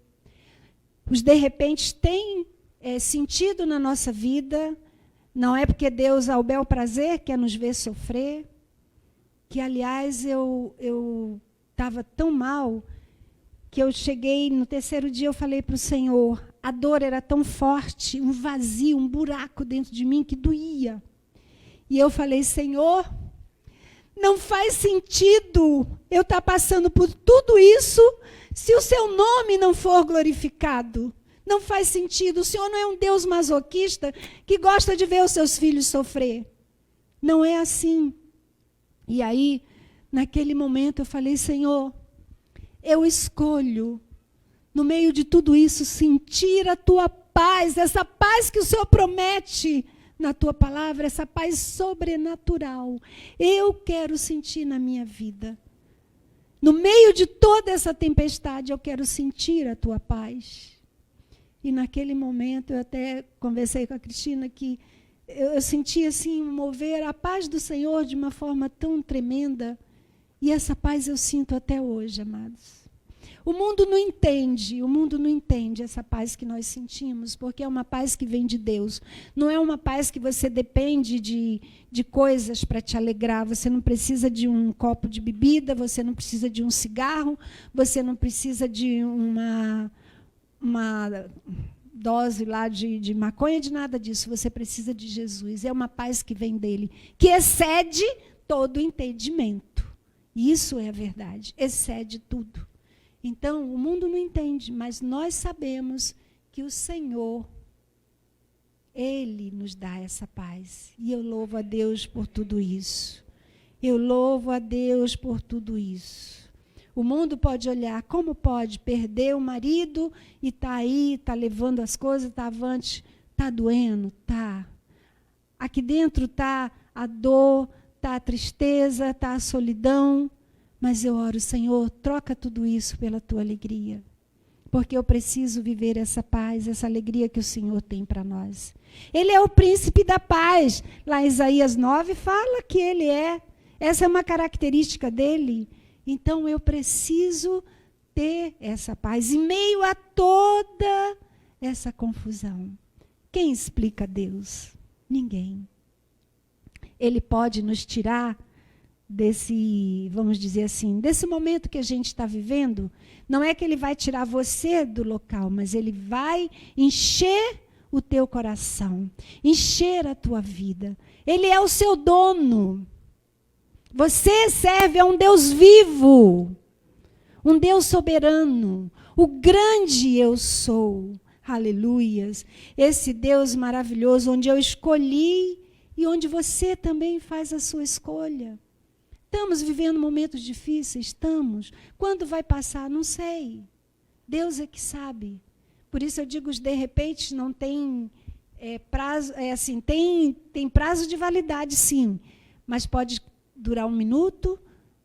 [SPEAKER 5] Os de repente têm sentido na nossa vida, não é porque Deus, ao bel prazer, quer nos ver sofrer, que, aliás, eu estava tão mal, que eu cheguei, no terceiro dia, eu falei para o Senhor, a dor era tão forte, um vazio, um buraco dentro de mim que doía. E eu falei, Senhor, não faz sentido eu estar passando por tudo isso, se o seu nome não for glorificado. Não faz sentido. O Senhor não é um Deus masoquista que gosta de ver os seus filhos sofrer. Não é assim. E aí, naquele momento, eu falei, Senhor, eu escolho, no meio de tudo isso, sentir a tua paz, essa paz que o Senhor promete na tua palavra, essa paz sobrenatural. Eu quero sentir na minha vida. No meio de toda essa tempestade, eu quero sentir a tua paz. E naquele momento, eu até conversei com a Cristina, que eu senti assim, mover a paz do Senhor de uma forma tão tremenda. E essa paz eu sinto até hoje, amados. O mundo não entende essa paz que nós sentimos, porque é uma paz que vem de Deus. Não é uma paz que você depende de coisas para te alegrar. Você não precisa de um copo de bebida, você não precisa de um cigarro, você não precisa de uma dose lá de maconha, de nada disso. Você precisa de Jesus. É uma paz que vem dele, que excede todo entendimento. Isso é a verdade, excede tudo. Então, o mundo não entende, mas nós sabemos que o Senhor, Ele nos dá essa paz. E eu louvo a Deus por tudo isso. Eu louvo a Deus por tudo isso. O mundo pode olhar, como pode perder o marido e está aí, está levando as coisas, está avante, está doendo, está. Aqui dentro está a dor, está a tristeza, está a solidão. Mas eu oro, Senhor, troca tudo isso pela tua alegria. Porque eu preciso viver essa paz, essa alegria que o Senhor tem para nós. Ele é o príncipe da paz. Lá em Isaías 9 fala que ele é. Essa é uma característica dele. Então eu preciso ter essa paz em meio a toda essa confusão. Quem explica Deus? Ninguém. Ele pode nos tirar desse, vamos dizer assim, desse momento que a gente está vivendo. Não é que ele vai tirar você do local, mas ele vai encher o teu coração, encher a tua vida. Ele é o seu dono. Você serve a um Deus vivo, um Deus soberano, o grande eu sou. Aleluias. Esse Deus maravilhoso, onde eu escolhi e onde você também faz a sua escolha. Estamos vivendo momentos difíceis? Estamos. Quando vai passar? Não sei. Deus é que sabe. Por isso eu digo, os de repente não tem prazo, assim, tem prazo de validade, sim. Mas pode durar 1 minuto,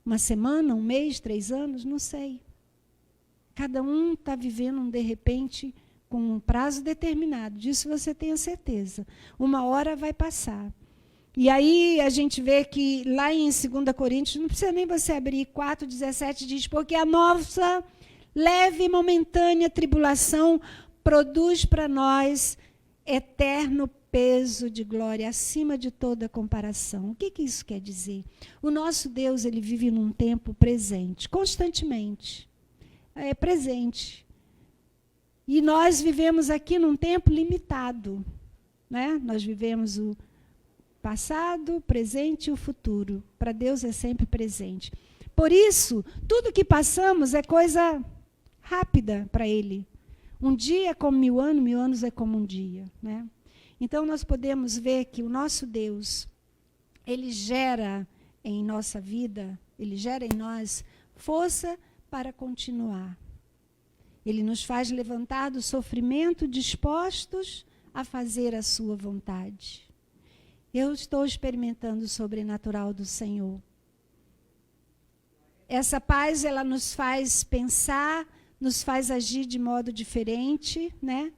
[SPEAKER 5] 1 semana, 1 mês, 3 anos, não sei. Cada um está vivendo um de repente com um prazo determinado. Disso você tenha certeza. 1 hora vai passar. E aí a gente vê que lá em 2 Coríntios, não precisa nem você abrir, 4,17 diz, porque a nossa leve e momentânea tribulação produz para nós eterno peso de glória acima de toda comparação. O que isso quer dizer? O nosso Deus, ele vive num tempo presente, constantemente. É presente. E nós vivemos aqui num tempo limitado, né? Nós vivemos o passado, o presente e o futuro. Para Deus é sempre presente. Por isso, tudo que passamos é coisa rápida para Ele. Um dia é como 1000 anos, 1000 anos é como um dia, né? Então, nós podemos ver que o nosso Deus, Ele gera em nossa vida, Ele gera em nós força para continuar. Ele nos faz levantar do sofrimento dispostos a fazer a sua vontade. Eu estou experimentando o sobrenatural do Senhor. Essa paz, ela nos faz pensar, nos faz agir de modo diferente, né?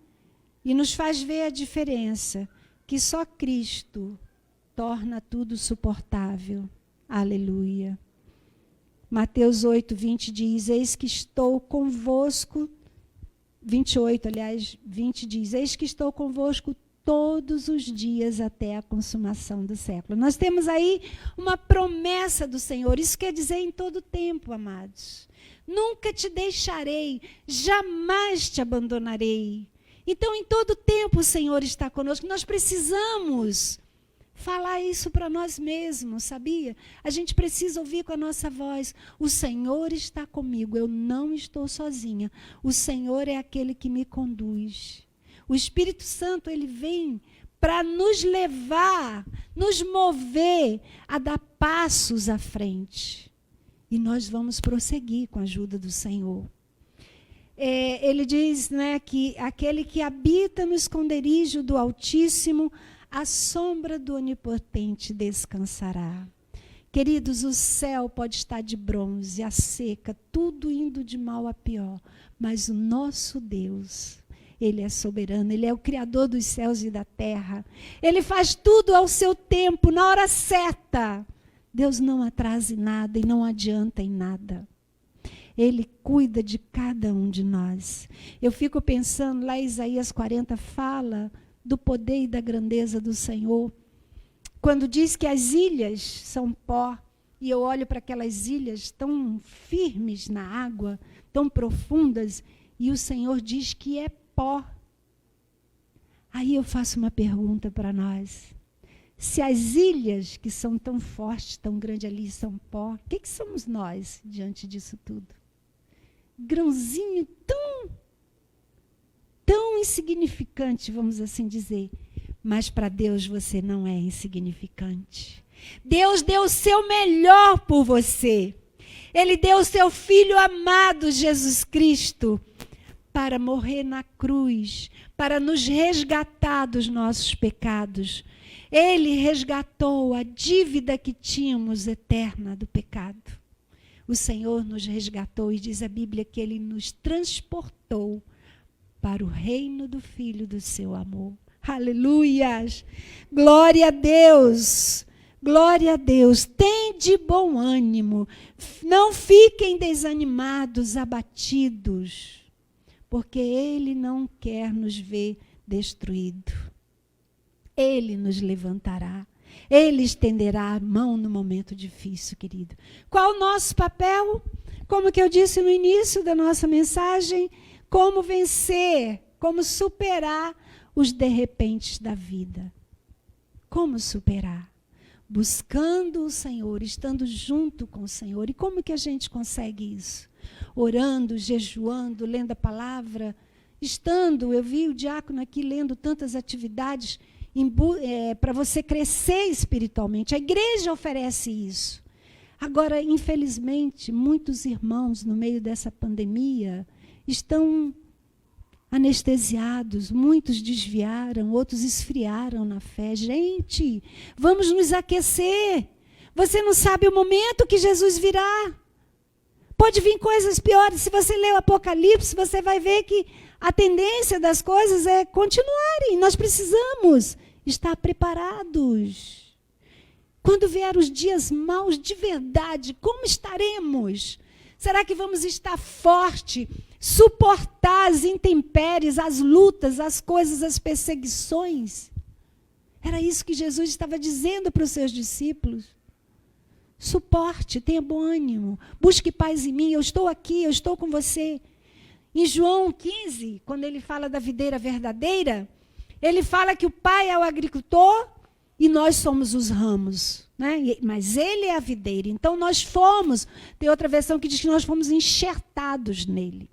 [SPEAKER 5] E nos faz ver a diferença, que só Cristo torna tudo suportável. Aleluia. Mateus 8, 20 diz, eis que estou convosco, 28, aliás, 20 diz, eis que estou convosco todos os dias até a consumação do século. Nós temos aí uma promessa do Senhor, isso quer dizer em todo tempo, amados. Nunca te deixarei, jamais te abandonarei. Então, em todo tempo o Senhor está conosco. Nós precisamos falar isso para nós mesmos, sabia? A gente precisa ouvir com a nossa voz. O Senhor está comigo, eu não estou sozinha. O Senhor é aquele que me conduz. O Espírito Santo, ele vem para nos levar, nos mover a dar passos à frente. E nós vamos prosseguir com a ajuda do Senhor. Ele diz, né, que aquele que habita no esconderijo do Altíssimo, a sombra do Onipotente descansará. Queridos, o céu pode estar de bronze, a seca, tudo indo de mal a pior, mas o nosso Deus, Ele é soberano, Ele é o Criador dos céus e da terra. Ele faz tudo ao seu tempo, na hora certa. Deus não atrasa em nada e não adianta em nada. Ele cuida de cada um de nós. Eu fico pensando, lá em Isaías 40 fala do poder e da grandeza do Senhor. Quando diz que as ilhas são pó, e eu olho para aquelas ilhas tão firmes na água, tão profundas, e o Senhor diz que é pó. Aí eu faço uma pergunta para nós. Se as ilhas que são tão fortes, tão grandes ali, são pó, o que somos nós diante disso tudo? Grãozinho tão insignificante, vamos assim dizer. Mas para Deus você não é insignificante. Deus deu o seu melhor por você. Ele deu o seu Filho amado, Jesus Cristo, para morrer na cruz, para nos resgatar dos nossos pecados. Ele resgatou a dívida que tínhamos eterna do pecado. O Senhor nos resgatou e diz a Bíblia que Ele nos transportou para o reino do Filho do seu amor. Aleluias! Glória a Deus! Glória a Deus! Tende bom ânimo, não fiquem desanimados, abatidos, porque Ele não quer nos ver destruídos. Ele nos levantará. Ele estenderá a mão no momento difícil, querido. Qual o nosso papel? Como que eu disse no início da nossa mensagem, como vencer, como superar os de repentes da vida. Como superar? Buscando o Senhor, estando junto com o Senhor. E como que a gente consegue isso? Orando, jejuando, lendo a palavra, eu vi o diácono aqui lendo tantas atividades para você crescer espiritualmente. A igreja oferece isso. Agora, infelizmente, muitos irmãos, no meio dessa pandemia, estão anestesiados, muitos desviaram, outros esfriaram na fé. Gente, vamos nos aquecer. Você não sabe o momento que Jesus virá. Pode vir coisas piores. Se você ler o Apocalipse, você vai ver que a tendência das coisas é continuarem. Nós precisamos estar preparados. Quando vier os dias maus de verdade, como estaremos? Será que vamos estar forte, suportar as intempéries, as lutas, as coisas, as perseguições? Era isso que Jesus estava dizendo para os seus discípulos. Suporte, tenha bom ânimo, busque paz em mim, eu estou aqui, eu estou com você. Em João 15, quando ele fala da videira verdadeira, ele fala que o Pai é o agricultor e nós somos os ramos, né? Mas ele é a videira. Então nós fomos, tem outra versão que diz que nós fomos enxertados nele.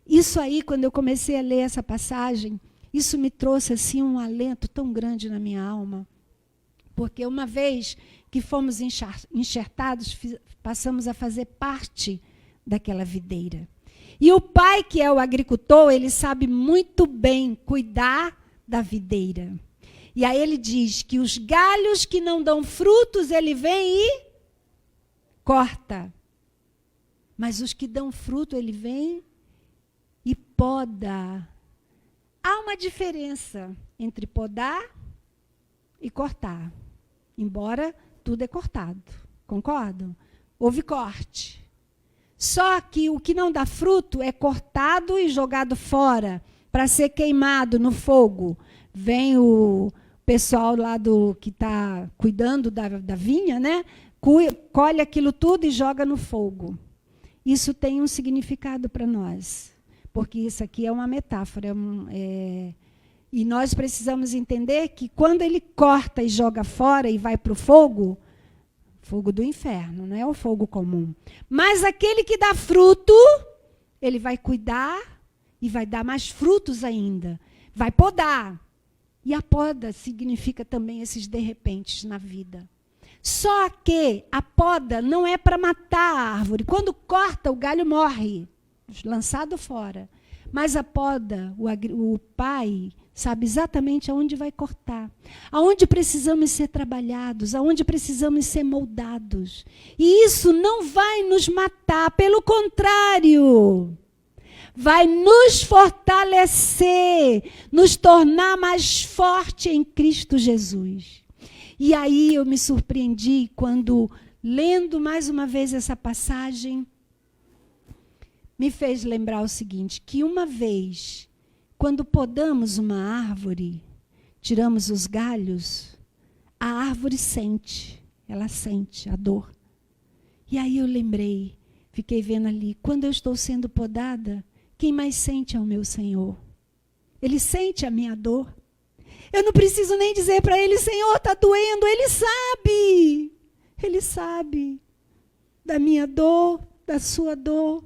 [SPEAKER 5] Isso aí, quando eu comecei a ler essa passagem, isso me trouxe assim um alento tão grande na minha alma. Porque uma vez que fomos enxertados, passamos a fazer parte daquela videira. E o Pai, que é o agricultor, ele sabe muito bem cuidar da videira. E aí ele diz que os galhos que não dão frutos, ele vem e corta. Mas os que dão fruto, ele vem e poda. Há uma diferença entre podar e cortar. Embora tudo é cortado. Concordam? Houve corte. Só que o que não dá fruto é cortado e jogado fora para ser queimado no fogo. Vem o pessoal lá que está cuidando da vinha, né? Colhe aquilo tudo e joga no fogo. Isso tem um significado para nós, porque isso aqui é uma metáfora. E nós precisamos entender que quando ele corta e joga fora e vai para o fogo do inferno, não é o fogo comum. Mas aquele que dá fruto, ele vai cuidar e vai dar mais frutos ainda. Vai podar. E a poda significa também esses de repentes na vida. Só que a poda não é para matar a árvore. Quando corta, o galho morre, lançado fora. Mas a poda, o Pai sabe exatamente aonde vai cortar, aonde precisamos ser trabalhados, aonde precisamos ser moldados. E isso não vai nos matar, pelo contrário, vai nos fortalecer, nos tornar mais forte em Cristo Jesus. E aí eu me surpreendi quando, lendo mais uma vez essa passagem, me fez lembrar o seguinte, que uma vez, quando podamos uma árvore, tiramos os galhos, a árvore sente, ela sente a dor. E aí eu lembrei, fiquei vendo ali, quando eu estou sendo podada, quem mais sente é o meu Senhor. Ele sente a minha dor. Eu não preciso nem dizer para ele, Senhor, está doendo. Ele sabe. Ele sabe da minha dor, da sua dor.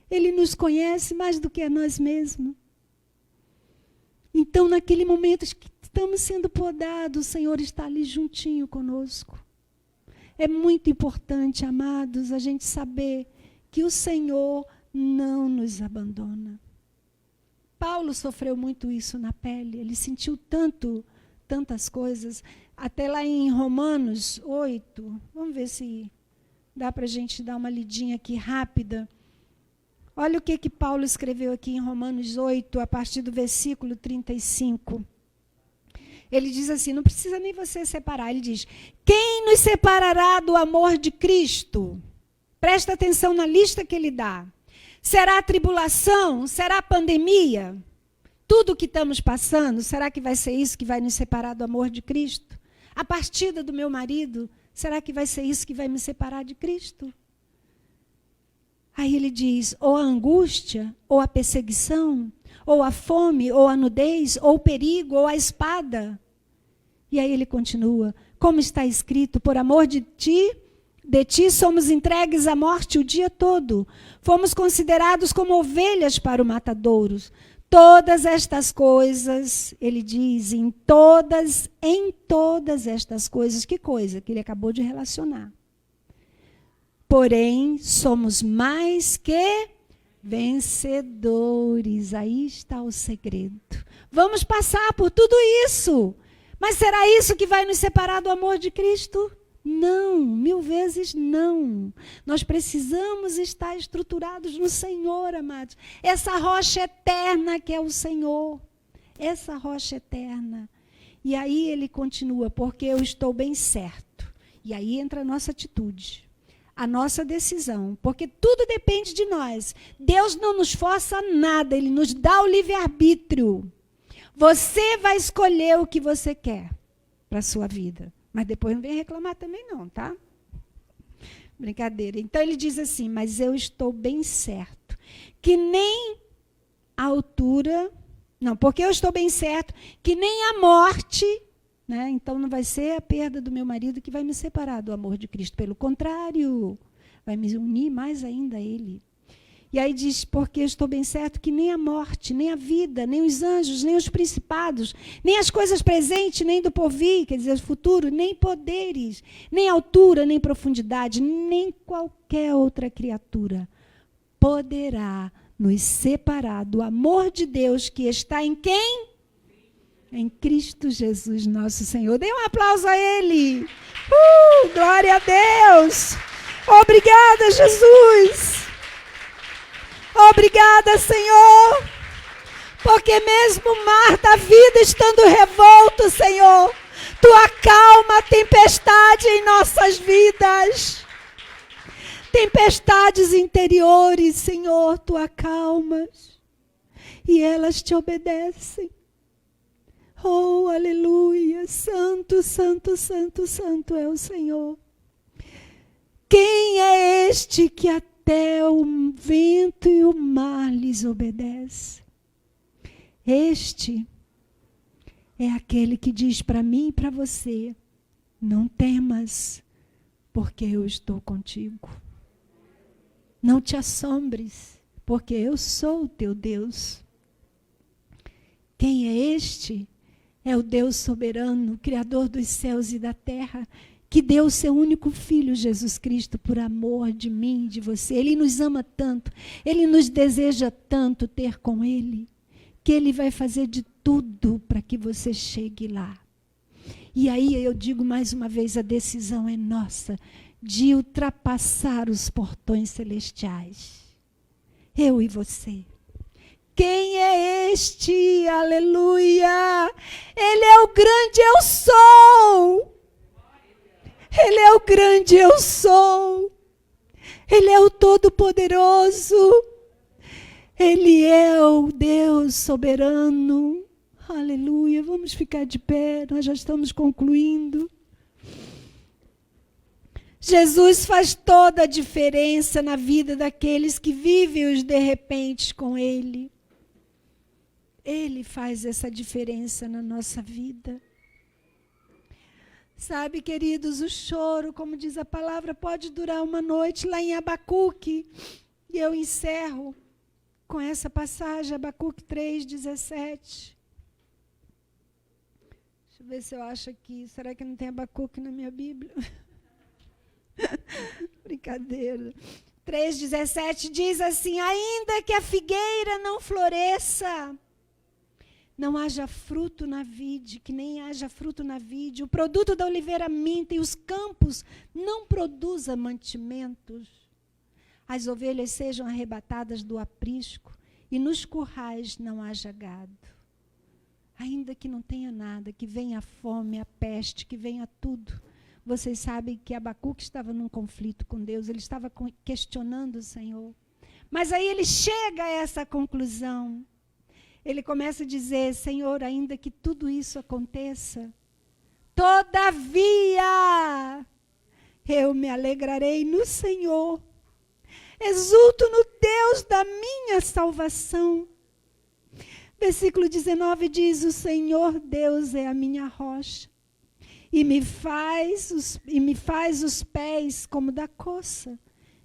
[SPEAKER 5] Ele nos conhece mais do que a nós mesmos. Então, naquele momento que estamos sendo podados, o Senhor está ali juntinho conosco. É muito importante, amados, a gente saber que o Senhor não nos abandona. Paulo sofreu muito isso na pele, ele sentiu tantas coisas, até lá em Romanos 8, vamos ver se dá para a gente dar uma lidinha aqui rápida. Olha o que Paulo escreveu aqui em Romanos 8, a partir do versículo 35. Ele diz assim, não precisa nem você separar, ele diz, quem nos separará do amor de Cristo? Presta atenção na lista que ele dá. Será a tribulação? Será a pandemia? Tudo o que estamos passando, será que vai ser isso que vai nos separar do amor de Cristo? A partida do meu marido, será que vai ser isso que vai me separar de Cristo? Aí ele diz, ou a angústia, ou a perseguição, ou a fome, ou a nudez, ou o perigo, ou a espada. E aí ele continua, como está escrito, por amor de ti somos entregues à morte o dia todo. Fomos considerados como ovelhas para o matadouro. Todas estas coisas, ele diz, em todas estas coisas, que coisa? Que ele acabou de relacionar. Porém, somos mais que vencedores. Aí está o segredo. Vamos passar por tudo isso. Mas será isso que vai nos separar do amor de Cristo? Não, 1000 vezes não. Nós precisamos estar estruturados no Senhor, amados. Essa rocha eterna que é o Senhor. Essa rocha eterna. E aí ele continua, porque eu estou bem certo. E aí entra a nossa atitude, a nossa decisão. Porque tudo depende de nós. Deus não nos força nada, Ele nos dá o livre-arbítrio. Você vai escolher o que você quer para a sua vida. Mas depois não vem reclamar também não, tá? Brincadeira. Então ele diz assim, mas eu estou bem certo, que nem a altura, não, porque eu estou bem certo, que nem a morte, né? Então não vai ser a perda do meu marido que vai me separar do amor de Cristo. Pelo contrário, vai me unir mais ainda a Ele. E aí diz, porque eu estou bem certo que nem a morte, nem a vida, nem os anjos, nem os principados, nem as coisas presentes, nem do porvir, quer dizer, o futuro, nem poderes, nem altura, nem profundidade, nem qualquer outra criatura poderá nos separar do amor de Deus que está em quem? Em Cristo Jesus, nosso Senhor. Dê um aplauso a Ele. Glória a Deus. Obrigada, Jesus. Obrigada, Senhor, porque mesmo o mar da vida estando revolto, Senhor, Tu acalma a tempestade em nossas vidas. Tempestades interiores, Senhor, Tu acalmas e elas Te obedecem. Oh, aleluia, santo, santo, santo, santo é o Senhor. Quem é este que até o vento e o mar lhes obedece? Este é aquele que diz para mim e para você, não temas, porque eu estou contigo. Não te assombres, porque eu sou o teu Deus. Quem é este? É o Deus soberano, Criador dos céus e da terra, que deu o seu único Filho, Jesus Cristo, por amor de mim e de você. Ele nos ama tanto, Ele nos deseja tanto ter com Ele, que Ele vai fazer de tudo para que você chegue lá. E aí eu digo mais uma vez, a decisão é nossa, de ultrapassar os portões celestiais. Eu e você. Quem é este? Aleluia! Ele é o grande eu sou. Ele é o grande eu sou. Ele é o Todo-Poderoso. Ele é o Deus soberano. Aleluia. Vamos ficar de pé, nós já estamos concluindo. Jesus faz toda a diferença na vida daqueles que vivem os de repente com Ele. Ele faz essa diferença na nossa vida. Sabe, queridos, o choro, como diz a palavra, pode durar uma noite. Lá em Abacuque, e eu encerro com essa passagem, Abacuque 3:17. Deixa eu ver se eu acho aqui. Será que não tem Abacuque na minha Bíblia? Brincadeira. 3:17 diz assim: ainda que a figueira não floresça, não haja fruto na vide, que nem haja fruto na vide, o produto da oliveira minta e os campos não produzam mantimentos, as ovelhas sejam arrebatadas do aprisco e nos currais não haja gado. Ainda que não tenha nada, que venha a fome, a peste, que venha tudo. Vocês sabem que Abacuque estava num conflito com Deus, ele estava questionando o Senhor. Mas aí ele chega a essa conclusão. Ele começa a dizer: Senhor, ainda que tudo isso aconteça, todavia eu me alegrarei no Senhor, exulto no Deus da minha salvação. Versículo 19 diz: o Senhor Deus é a minha rocha, e me faz os pés como da coça,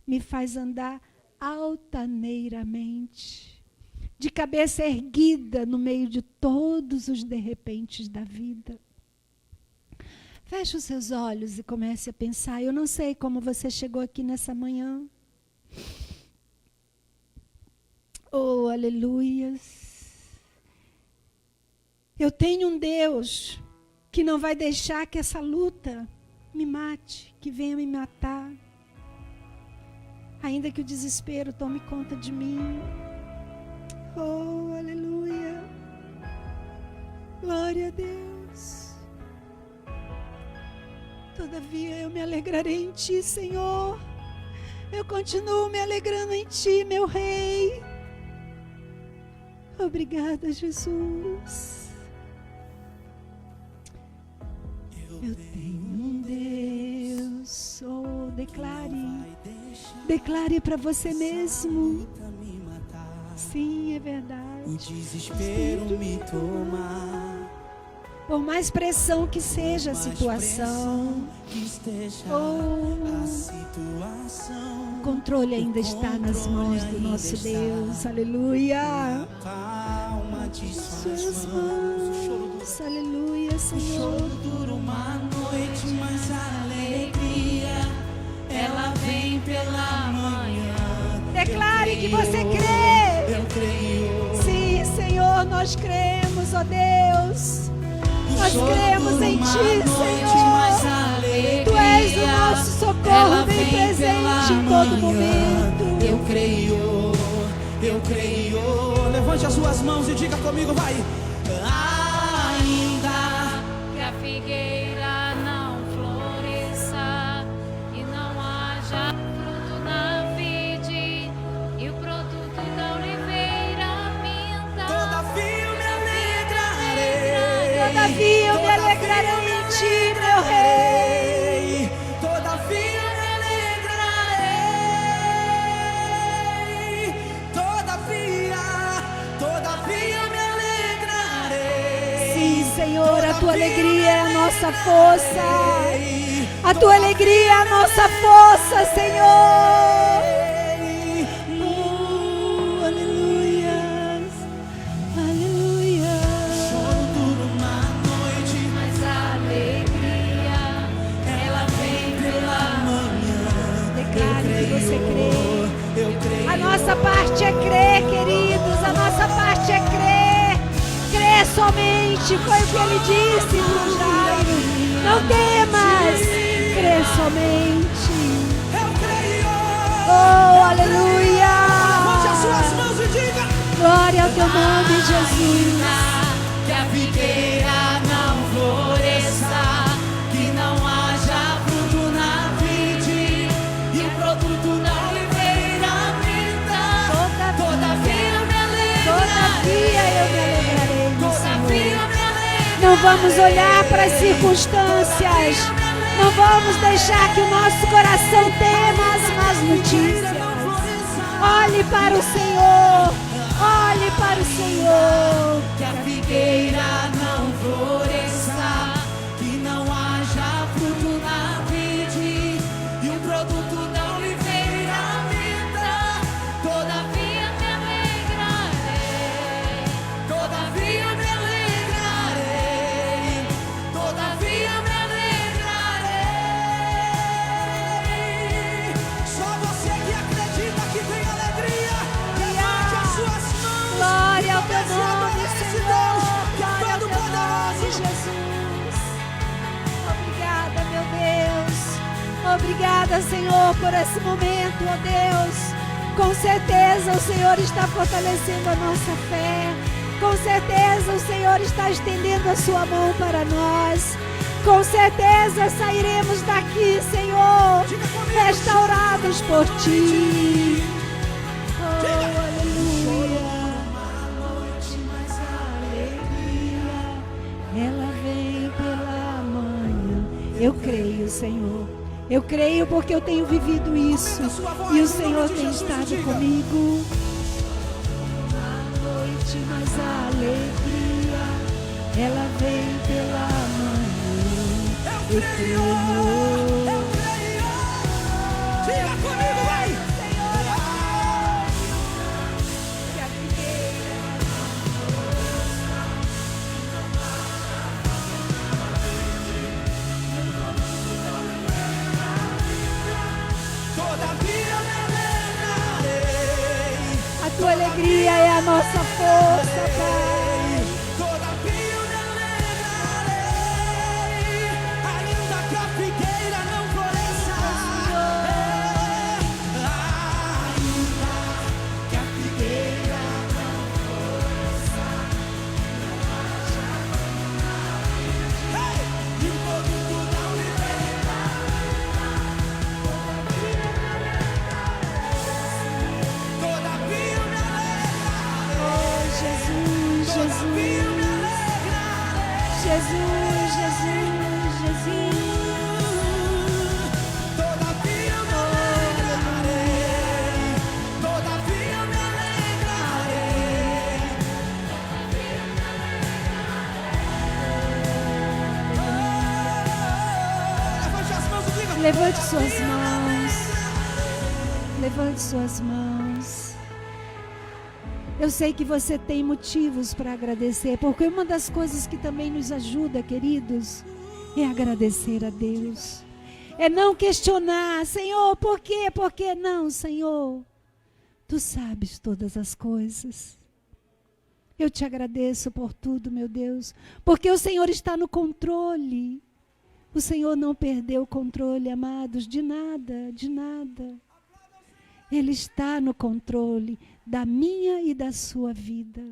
[SPEAKER 5] me faz andar altaneiramente, de cabeça erguida no meio de todos os de repentes da vida. Feche os seus olhos e comece a pensar. Eu não sei como você chegou aqui nessa manhã. Oh, aleluias. Eu tenho um Deus que não vai deixar que essa luta me mate, que venha me matar. Ainda que o desespero tome conta de mim. Oh, aleluia. Glória a Deus. Todavia eu me alegrarei em Ti, Senhor. Eu continuo me alegrando em Ti, meu Rei. Obrigada, Jesus. Eu tenho um Deus. Oh, declare para você mesmo. Sim, é verdade.
[SPEAKER 3] O desespero me toma.
[SPEAKER 5] Por mais pressão que seja a situação, o controle ainda está nas mãos do nosso Deus. Aleluia. Suas mãos. Aleluia, Senhor.
[SPEAKER 3] Dura uma noite, mas a alegria ela vem pela manhã.
[SPEAKER 5] Declare que você crê.
[SPEAKER 3] Eu creio.
[SPEAKER 5] Sim, Senhor, nós cremos, ó Deus. Nós cremos em Ti, Senhor. Tu és o nosso socorro bem presente em todo momento.
[SPEAKER 3] Eu creio, eu creio. Levante as suas mãos e diga comigo, vai. Ainda
[SPEAKER 1] que a figueira não floresça e não haja fruto na vide e o produto da oliveira minta,
[SPEAKER 3] todavia eu me alegrarei.
[SPEAKER 5] Todavia eu me alegrarei em Ti, meu Rei.
[SPEAKER 3] Todavia eu me alegrarei. Todavia eu me alegrarei.
[SPEAKER 5] Sim, Senhor, a Tua alegria é a nossa força. A Tua alegria é a nossa força, Senhor. Oh, aleluia. Aleluia.
[SPEAKER 3] Choro dura uma noite,
[SPEAKER 1] mas a alegria ela vem pela manhã.
[SPEAKER 5] Declare que você crê.
[SPEAKER 3] eu creio.
[SPEAKER 5] A nossa parte é crer, queridos. A nossa parte é crer. Crer somente. Foi o que Ele disse para o Jairo. Não temas. Crer somente.
[SPEAKER 3] Eu creio.
[SPEAKER 5] Oh, aleluia.
[SPEAKER 3] Levante as suas mãos e diga.
[SPEAKER 5] Glória ao Teu nome, Jesus.
[SPEAKER 3] Que a figueira não floresça, que não haja fruto na vide e o produto da oliveira minta. Todavia
[SPEAKER 5] Não vamos olhar para as circunstâncias. Não vamos deixar que o nosso coração tema as más notícias. Olhe para o Senhor. Olhe para o Senhor.
[SPEAKER 3] Que a figueira não floresça, que não haja fruto na vide e um produto não lhe venha à vida. Todavia me alegrarei, todavia me alegrarei, todavia me alegrarei. Só você que acredita que tem alegria, levante as suas mãos.
[SPEAKER 5] Glória ao teu
[SPEAKER 3] Comece a
[SPEAKER 5] nome,
[SPEAKER 3] adorar esse
[SPEAKER 5] Senhor.
[SPEAKER 3] Deus que é
[SPEAKER 5] Glória ao teu nome,
[SPEAKER 3] todo-poderoso.
[SPEAKER 5] Jesus. Obrigada, meu Deus. Obrigada, Senhor, por esse momento, ó Deus. Com certeza o Senhor está fortalecendo a nossa fé. Com certeza o Senhor está estendendo a sua mão para nós. Com certeza sairemos daqui, Senhor, restaurados por Ti. Oh, aleluia. Mas a alegria, ela vem pela manhã. Eu creio, Senhor. Eu creio porque eu tenho vivido isso. E o Senhor tem estado comigo. A noite, mas a alegria, ela vem pela manhã. Eu creio.
[SPEAKER 3] Diga comigo, vai! Todavia me alegrarei,
[SPEAKER 5] A tua alegria é a nossa força, Pai.
[SPEAKER 3] todavia me alegrarei, ainda que a figueira não floresça, ainda que a figueira não floresça, e o produto não me venha, todavia me alegrarei,
[SPEAKER 5] Oh, Jesus,
[SPEAKER 3] todavia me
[SPEAKER 5] Jesus.
[SPEAKER 3] alegrarei.
[SPEAKER 5] Jesus, Jesus, Jesus.
[SPEAKER 3] Todavia me alegrarei, todavia me alegrarei. Levante as mãos e diga:
[SPEAKER 5] Levante suas mãos. Levante suas mãos. Eu sei que você tem motivos para agradecer, porque uma das coisas que também nos ajuda, queridos, é agradecer a Deus. É não questionar, Senhor, por quê? Por que não, Senhor? Tu sabes todas as coisas. Eu te agradeço por tudo, meu Deus, porque o Senhor está no controle. O Senhor não perdeu o controle, amados, de nada, de nada. Ele está no controle da minha e da sua vida.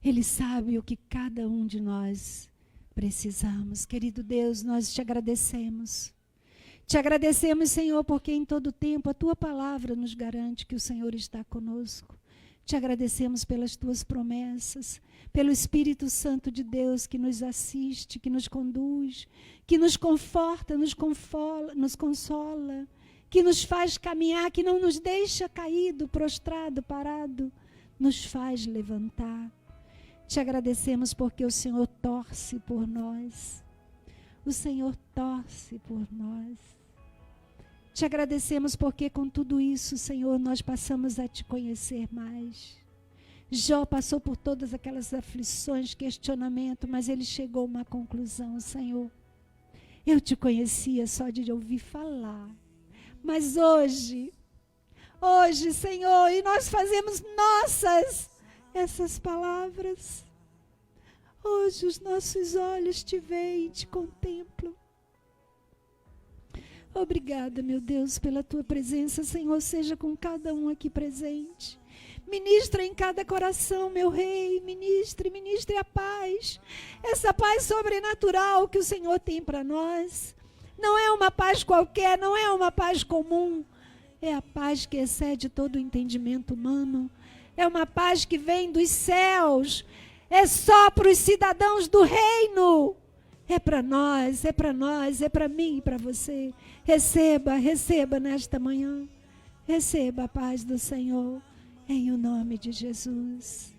[SPEAKER 5] Ele sabe o que cada um de nós precisamos. Querido Deus, nós te agradecemos. Te agradecemos, Senhor, porque em todo tempo a tua palavra nos garante que o Senhor está conosco. Te agradecemos pelas tuas promessas, pelo Espírito Santo de Deus que nos assiste, que nos conduz, que nos conforta, nos consola, que nos faz caminhar, que não nos deixa caído, prostrado, parado, nos faz levantar. Te agradecemos porque o Senhor torce por nós. O Senhor torce por nós. Te agradecemos porque com tudo isso, Senhor, nós passamos a te conhecer mais. Jó passou por todas aquelas aflições, questionamento, mas ele chegou a uma conclusão, Senhor. Eu te conhecia só de ouvir falar. Mas hoje, Senhor, e nós fazemos nossas essas palavras. Hoje os nossos olhos te veem e te contemplam. Obrigada, meu Deus, pela tua presença, Senhor, seja com cada um aqui presente. Ministra em cada coração, meu Rei, ministre a paz. Essa paz sobrenatural que o Senhor tem para nós. Não é uma paz qualquer, não é uma paz comum. É a paz que excede todo o entendimento humano. É uma paz que vem dos céus. é só para os cidadãos do reino. É para nós, é para nós, é para mim e para você. Receba, receba nesta manhã. Receba a paz do Senhor, em o nome de Jesus.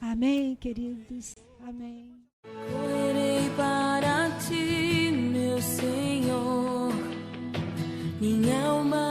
[SPEAKER 5] Amém, queridos. Amém.
[SPEAKER 2] Correrei para ti, meu Senhor, minha alma